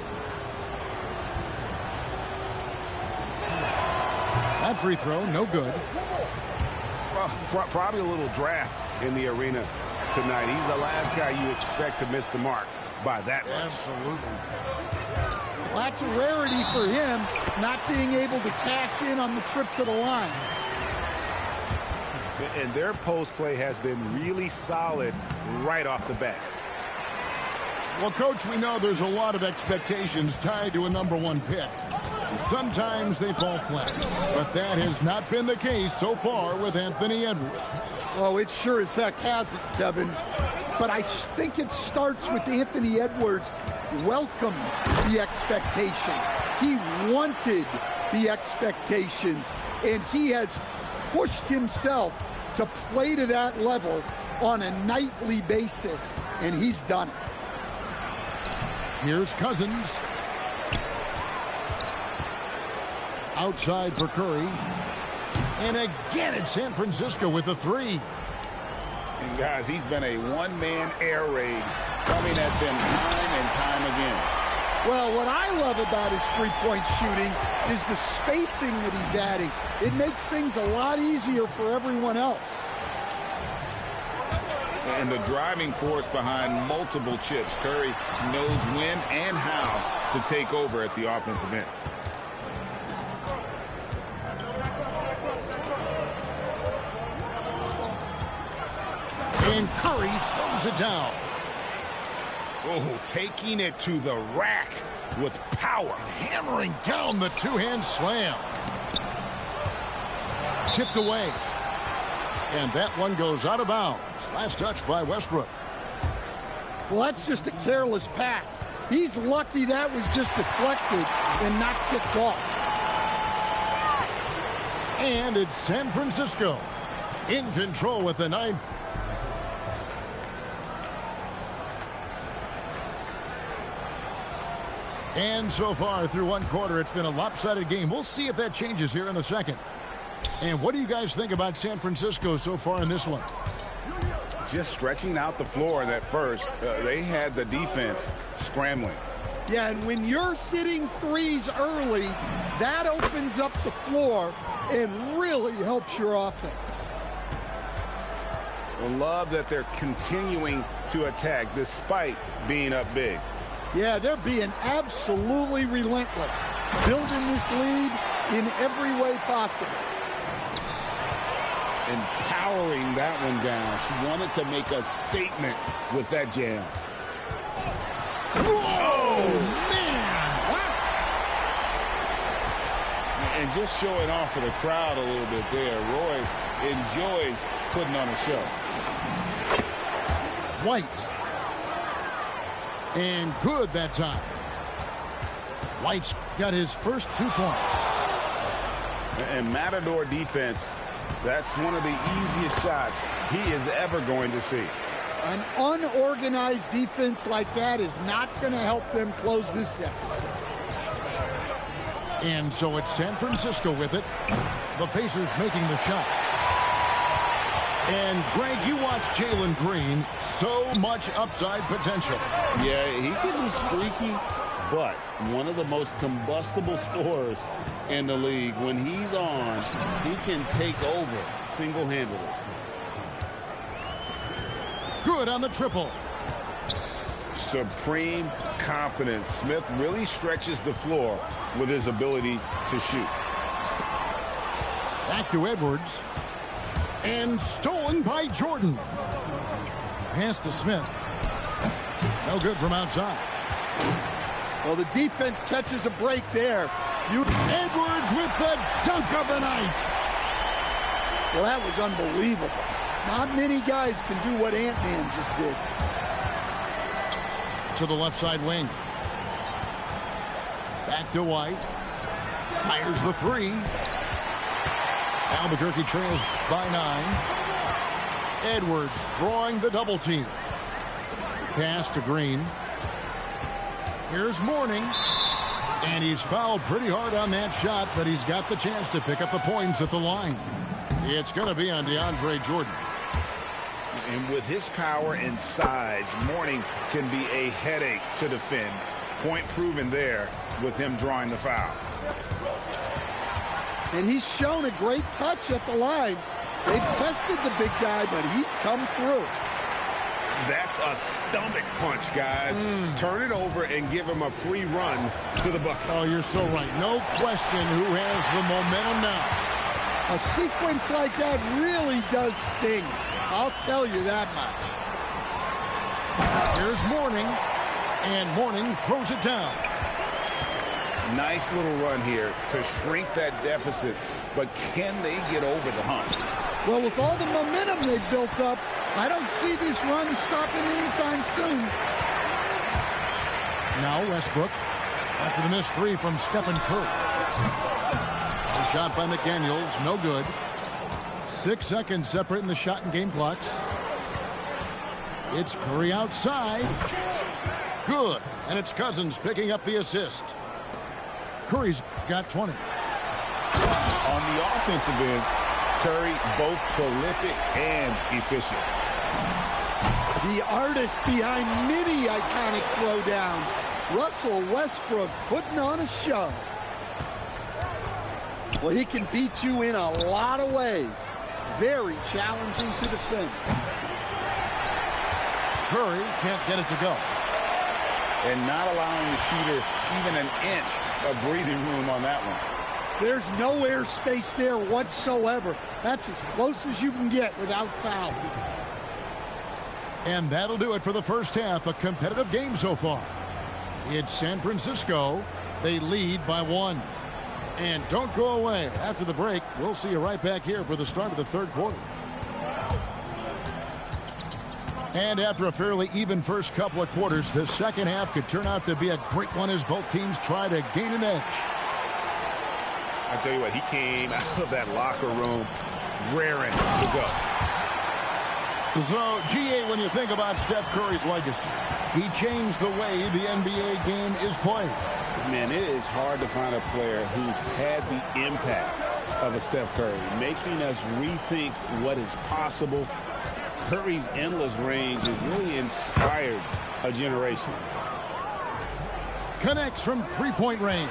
That free throw, no good. Well, probably a little draft in the arena tonight. He's the last guy you expect to miss the mark by that much. Absolutely. Well, that's a rarity for him, not being able to cash in on the trip to the line. And their post play has been really solid right off the bat. Well, Coach, we know there's a lot of expectations tied to a #1 pick. Sometimes they fall flat, but that has not been the case so far with Anthony Edwards. Oh, it sure as heck hasn't, Kevin. But I think it starts with Anthony Edwards welcomed the expectations. He wanted the expectations, and he has pushed himself to play to that level on a nightly basis, and he's done it. Here's Cousins. Outside for Curry. And again, it's San Francisco with a three. And guys, he's been a one-man air raid coming at them time and time again. Well, what I love about his three-point shooting is the spacing that he's adding. It makes things a lot easier for everyone else. And the driving force behind multiple chips. Curry knows when and how to take over at the offensive end. And Curry throws it down. Oh, taking it to the rack with power. Hammering down the two-hand slam. Tipped away. And that one goes out of bounds. Last touch by Westbrook. Well, that's just a careless pass. He's lucky that was just deflected and not kicked off. And it's San Francisco in control with the 9. And so far through one quarter, it's been a lopsided game. We'll see if that changes here in the second. And what do you guys think about San Francisco so far in this one? Just stretching out the floor that first. They had the defense scrambling. Yeah, and when you're hitting threes early, that opens up the floor and really helps your offense. I love that they're continuing to attack despite being up big. Yeah, they're being absolutely relentless, building this lead in every way possible. And powering that one down. She wanted to make a statement with that jam. Oh, man! Wow. And just showing off for the crowd a little bit there. Roy enjoys putting on a show. White. And good that time. White's got his first 2 points. And Matador defense, that's one of the easiest shots he is ever going to see. An unorganized defense like that is not going to help them close this deficit. And so it's San Francisco with it. The Pacers making the shot. And, Greg, you watch Jalen Green. So much upside potential. Yeah, he can be streaky, but one of the most combustible scorers in the league. When he's on, he can take over single-handedly. Good on the triple. Supreme confidence. Smith really stretches the floor with his ability to shoot. Back to Edwards. And stolen by Jordan. Pass to Smith. No good from outside. Well, the defense catches a break there. Edwards with the dunk of the night. Well, that was unbelievable. Not many guys can do what Ant-Man just did. To the left side wing. Back to White. Fires the three. Albuquerque trails by 9. Edwards drawing the double team. Pass to Green. Here's Mourning. And he's fouled pretty hard on that shot, but he's got the chance to pick up the points at the line. It's going to be on DeAndre Jordan. And with his power and size, Mourning can be a headache to defend. Point proven there with him drawing the foul. And he's shown a great touch at the line. They've tested the big guy, but he's come through. That's a stomach punch, guys. Turn it over and give him a free run to the bucket. Oh, you're so right. No question who has the momentum now. A sequence like that really does sting. I'll tell you that much. Here's Mourning, and Mourning throws it down. Nice little run here to shrink that deficit, but can they get over the hump? Well, with all the momentum they've built up, I don't see this run stopping anytime soon. Now Westbrook, after the missed three from Stephen Curry. A shot by McDaniels, no good. 6 seconds separating the shot and game clocks. It's Curry outside. Good. And it's Cousins picking up the assist. Curry's got 20. On the offensive end, Curry both prolific and efficient. The artist behind many iconic throwdowns, Russell Westbrook, putting on a show. Well, he can beat you in a lot of ways. Very challenging to defend. Curry can't get it to go. And not allowing the shooter even an inch of breathing room on that one. There's no airspace there whatsoever. That's as close as you can get without foul. And that'll do it for the first half. A competitive game so far. It's San Francisco. They lead by 1. And don't go away. After the break, we'll see you right back here for the start of the third quarter. And after a fairly even first couple of quarters, the second half could turn out to be a great one as both teams try to gain an edge. I tell you what, he came out of that locker room raring to go. So, GA, when you think about Steph Curry's legacy, he changed the way the NBA game is played. Man, it is hard to find a player who's had the impact of a Steph Curry, making us rethink what is possible. Curry's endless range has really inspired a generation. Connects from three-point range.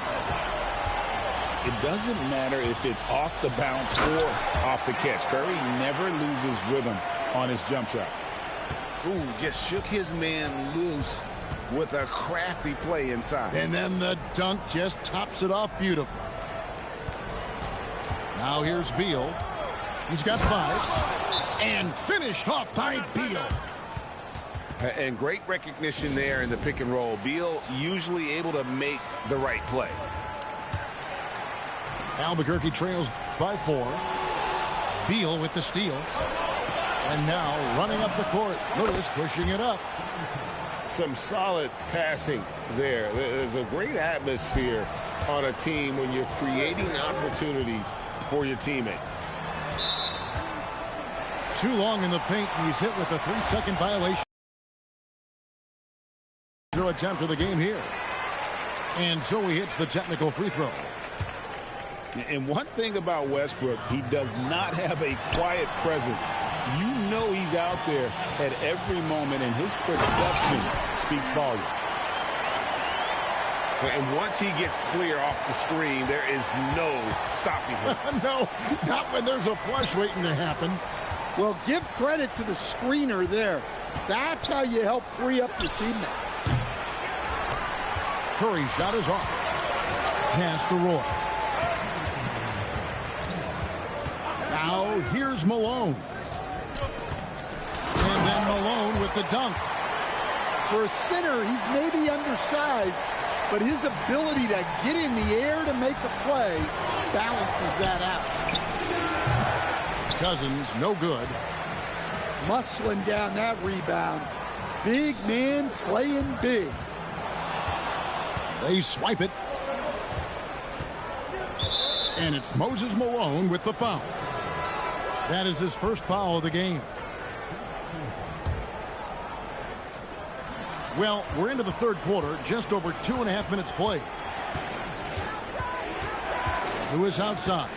It doesn't matter if it's off the bounce or off the catch. Curry never loses rhythm on his jump shot. Ooh, just shook his man loose with a crafty play inside. And then the dunk just tops it off beautifully. Now here's Beal. He's got 5. And finished off by Beal. And great recognition there in the pick and roll. Beal usually able to make the right play. Albuquerque trails by 4. Beal with the steal. And now running up the court. Lewis pushing it up. Some solid passing there. There's a great atmosphere on a team when you're creating opportunities for your teammates. Too long in the paint. He's hit with a 3-second violation. Attempt of the game here. And so he hits the technical free throw. And one thing about Westbrook, he does not have a quiet presence. You know he's out there at every moment, and his production speaks volumes. And once he gets clear off the screen, there is no stopping him. No, not when there's a flush waiting to happen. Well, give credit to the screener there. That's how you help free up your teammates. Curry's shot is off. Pass to Roy. Now here's Malone. And then Malone with the dunk. For a center, he's maybe undersized, but his ability to get in the air to make a play balances that out. Cousins, no good. Muscling down that rebound. Big man playing big. They swipe it. And it's Moses Malone with the foul. That is his first foul of the game. Well, we're into the third quarter, just over 2.5 minutes played. Lewis outside.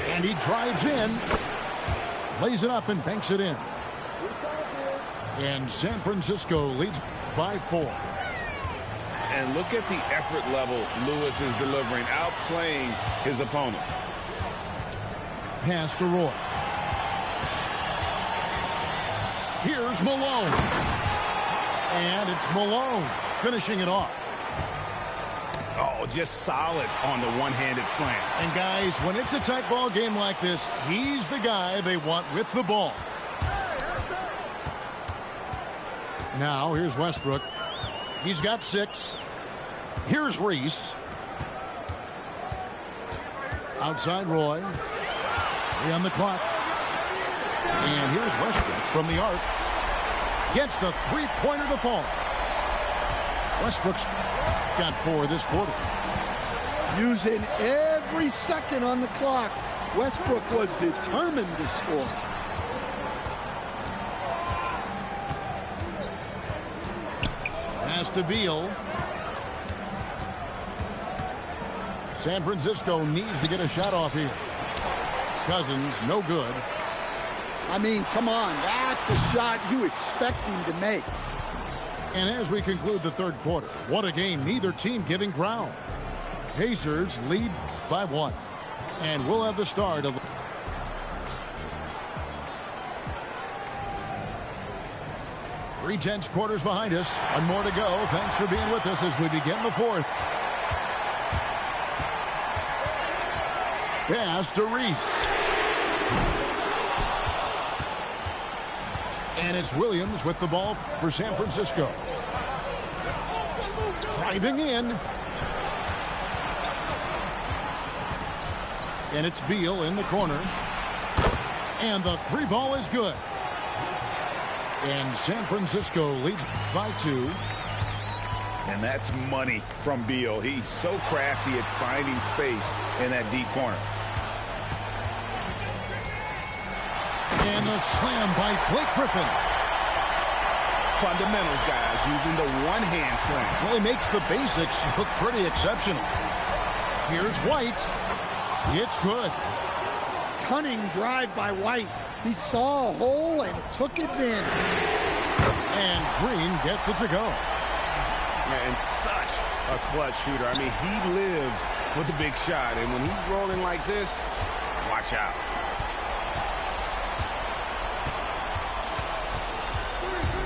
And he drives in, lays it up and banks it in. And San Francisco leads by 4. And look at the effort level Lewis is delivering, outplaying his opponent. Pass to Roy. Here's Malone. And it's Malone finishing it off. Oh, just solid on the one-handed slam. And guys, when it's a tight ball game like this, he's the guy they want with the ball. Now, here's Westbrook. He's got 6. Here's Reese. Outside Roy. 3 on the clock. And here's Westbrook from the arc. Gets the three-pointer to fall. Westbrook's got 4 this quarter. Using every second on the clock. Westbrook was determined to score. Pass to Beal. San Francisco needs to get a shot off here. Cousins, no good. I mean, come on. That's a shot you expect him to make. And as we conclude the third quarter, what a game. Neither team giving ground. Pacers lead by 1. And we'll have the start of 3 tense quarters behind us. 1 more to go. Thanks for being with us as we begin the fourth. Pass to Reese. And it's Williams with the ball for San Francisco. Driving in. And it's Beal in the corner. And the 3 ball is good. And San Francisco leads by 2. And that's money from Beal. He's so crafty at finding space in that deep corner. And the slam by Blake Griffin. Fundamentals, guys, using the one-hand slam. Well, he makes the basics look pretty exceptional. Here's White. It's good. Cunning drive by White. He saw a hole and took advantage. And Green gets it to go. And such a clutch shooter. I mean, he lives with a big shot. And when he's rolling like this, watch out.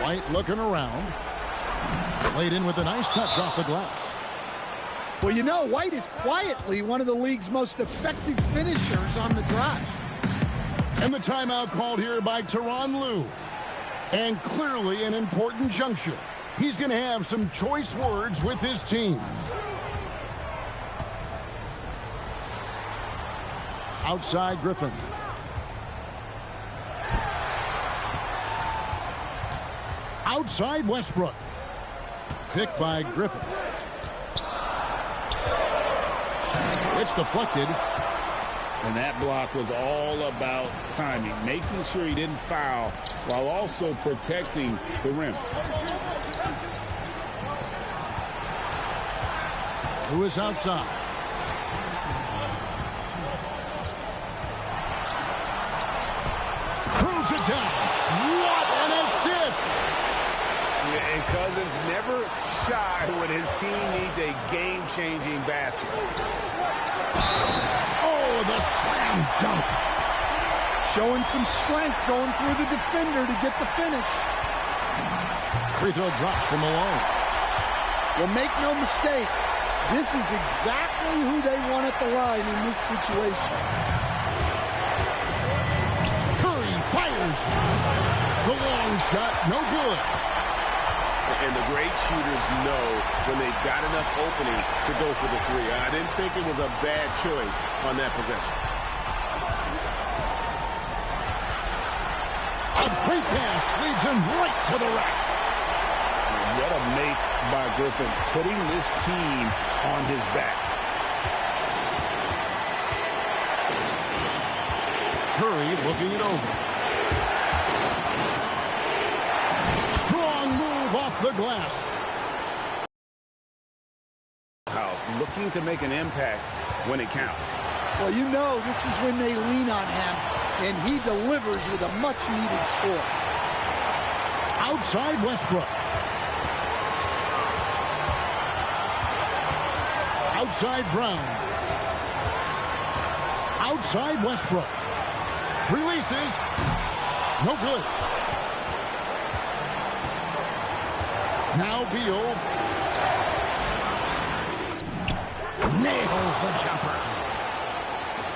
White looking around. Played in with a nice touch off the glass. Well, you know, White is quietly one of the league's most effective finishers on the drive. And the timeout called here by Tyronn Lue. And clearly an important juncture. He's going to have some choice words with his team. Outside Griffin. Outside Westbrook. Picked by Griffin. It's deflected. And that block was all about timing, making sure he didn't foul while also protecting the rim. Lewis outside. Throws it down. What an assist! Yeah, and Cousins never shy when his team needs a game-changing basket. Oh, the slam dunk. Showing some strength going through the defender to get the finish. Free throw drops from Malone. Well, make no mistake, this is exactly who they want at the line in this situation. Curry fires. The long shot, no good. And the great shooters know when they've got enough opening to go for the 3. I didn't think it was a bad choice on that possession. A great pass leads him right to the rack. What a make by Griffin, putting this team on his back. Curry looking it over. Strong move off the glass. Looking to make an impact when it counts. Well, you know this is when they lean on him, and he delivers with a much-needed score. Outside Westbrook. Outside Brown. Outside Westbrook. Releases. No good. Now Beal. Nails the jumper.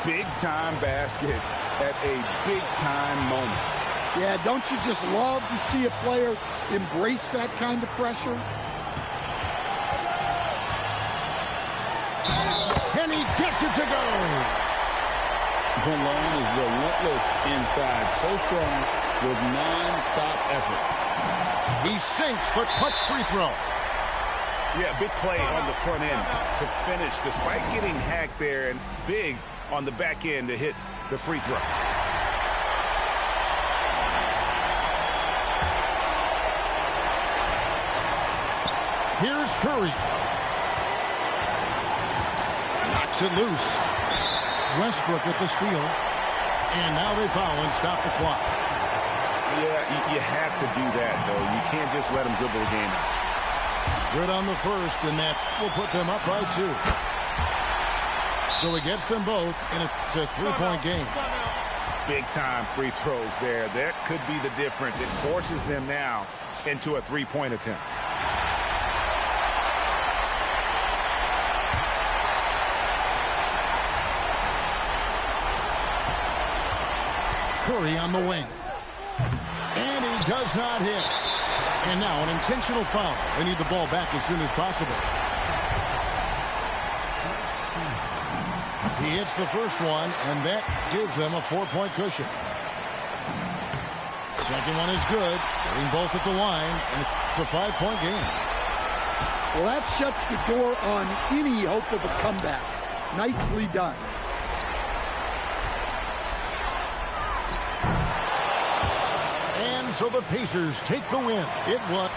Big-time basket at a big-time moment. Yeah, don't you just love to see a player embrace that kind of pressure? And he gets it to go. Malone is relentless inside, so strong with non-stop effort. He sinks the clutch free throw. Yeah, big play on the front end to finish, despite getting hacked there, and big on the back end to hit the free throw. Here's Curry. Knocks it loose. Westbrook with the steal. And now they foul and stop the clock. Yeah, you have to do that, though. You can't just let them dribble the game out. Good on the first, and that will put them up by 2. So he gets them both, and it's a 3-point game. Big-time free throws there. That could be the difference. It forces them now into a 3-point attempt. Curry on the wing. And he does not hit. And now an intentional foul. They need the ball back as soon as possible. He hits the first one, and that gives them a 4-point cushion. Second one is good. Getting both at the line, and it's a 5-point game. Well, that shuts the door on any hope of a comeback. Nicely done. And so the Pacers take the win. It was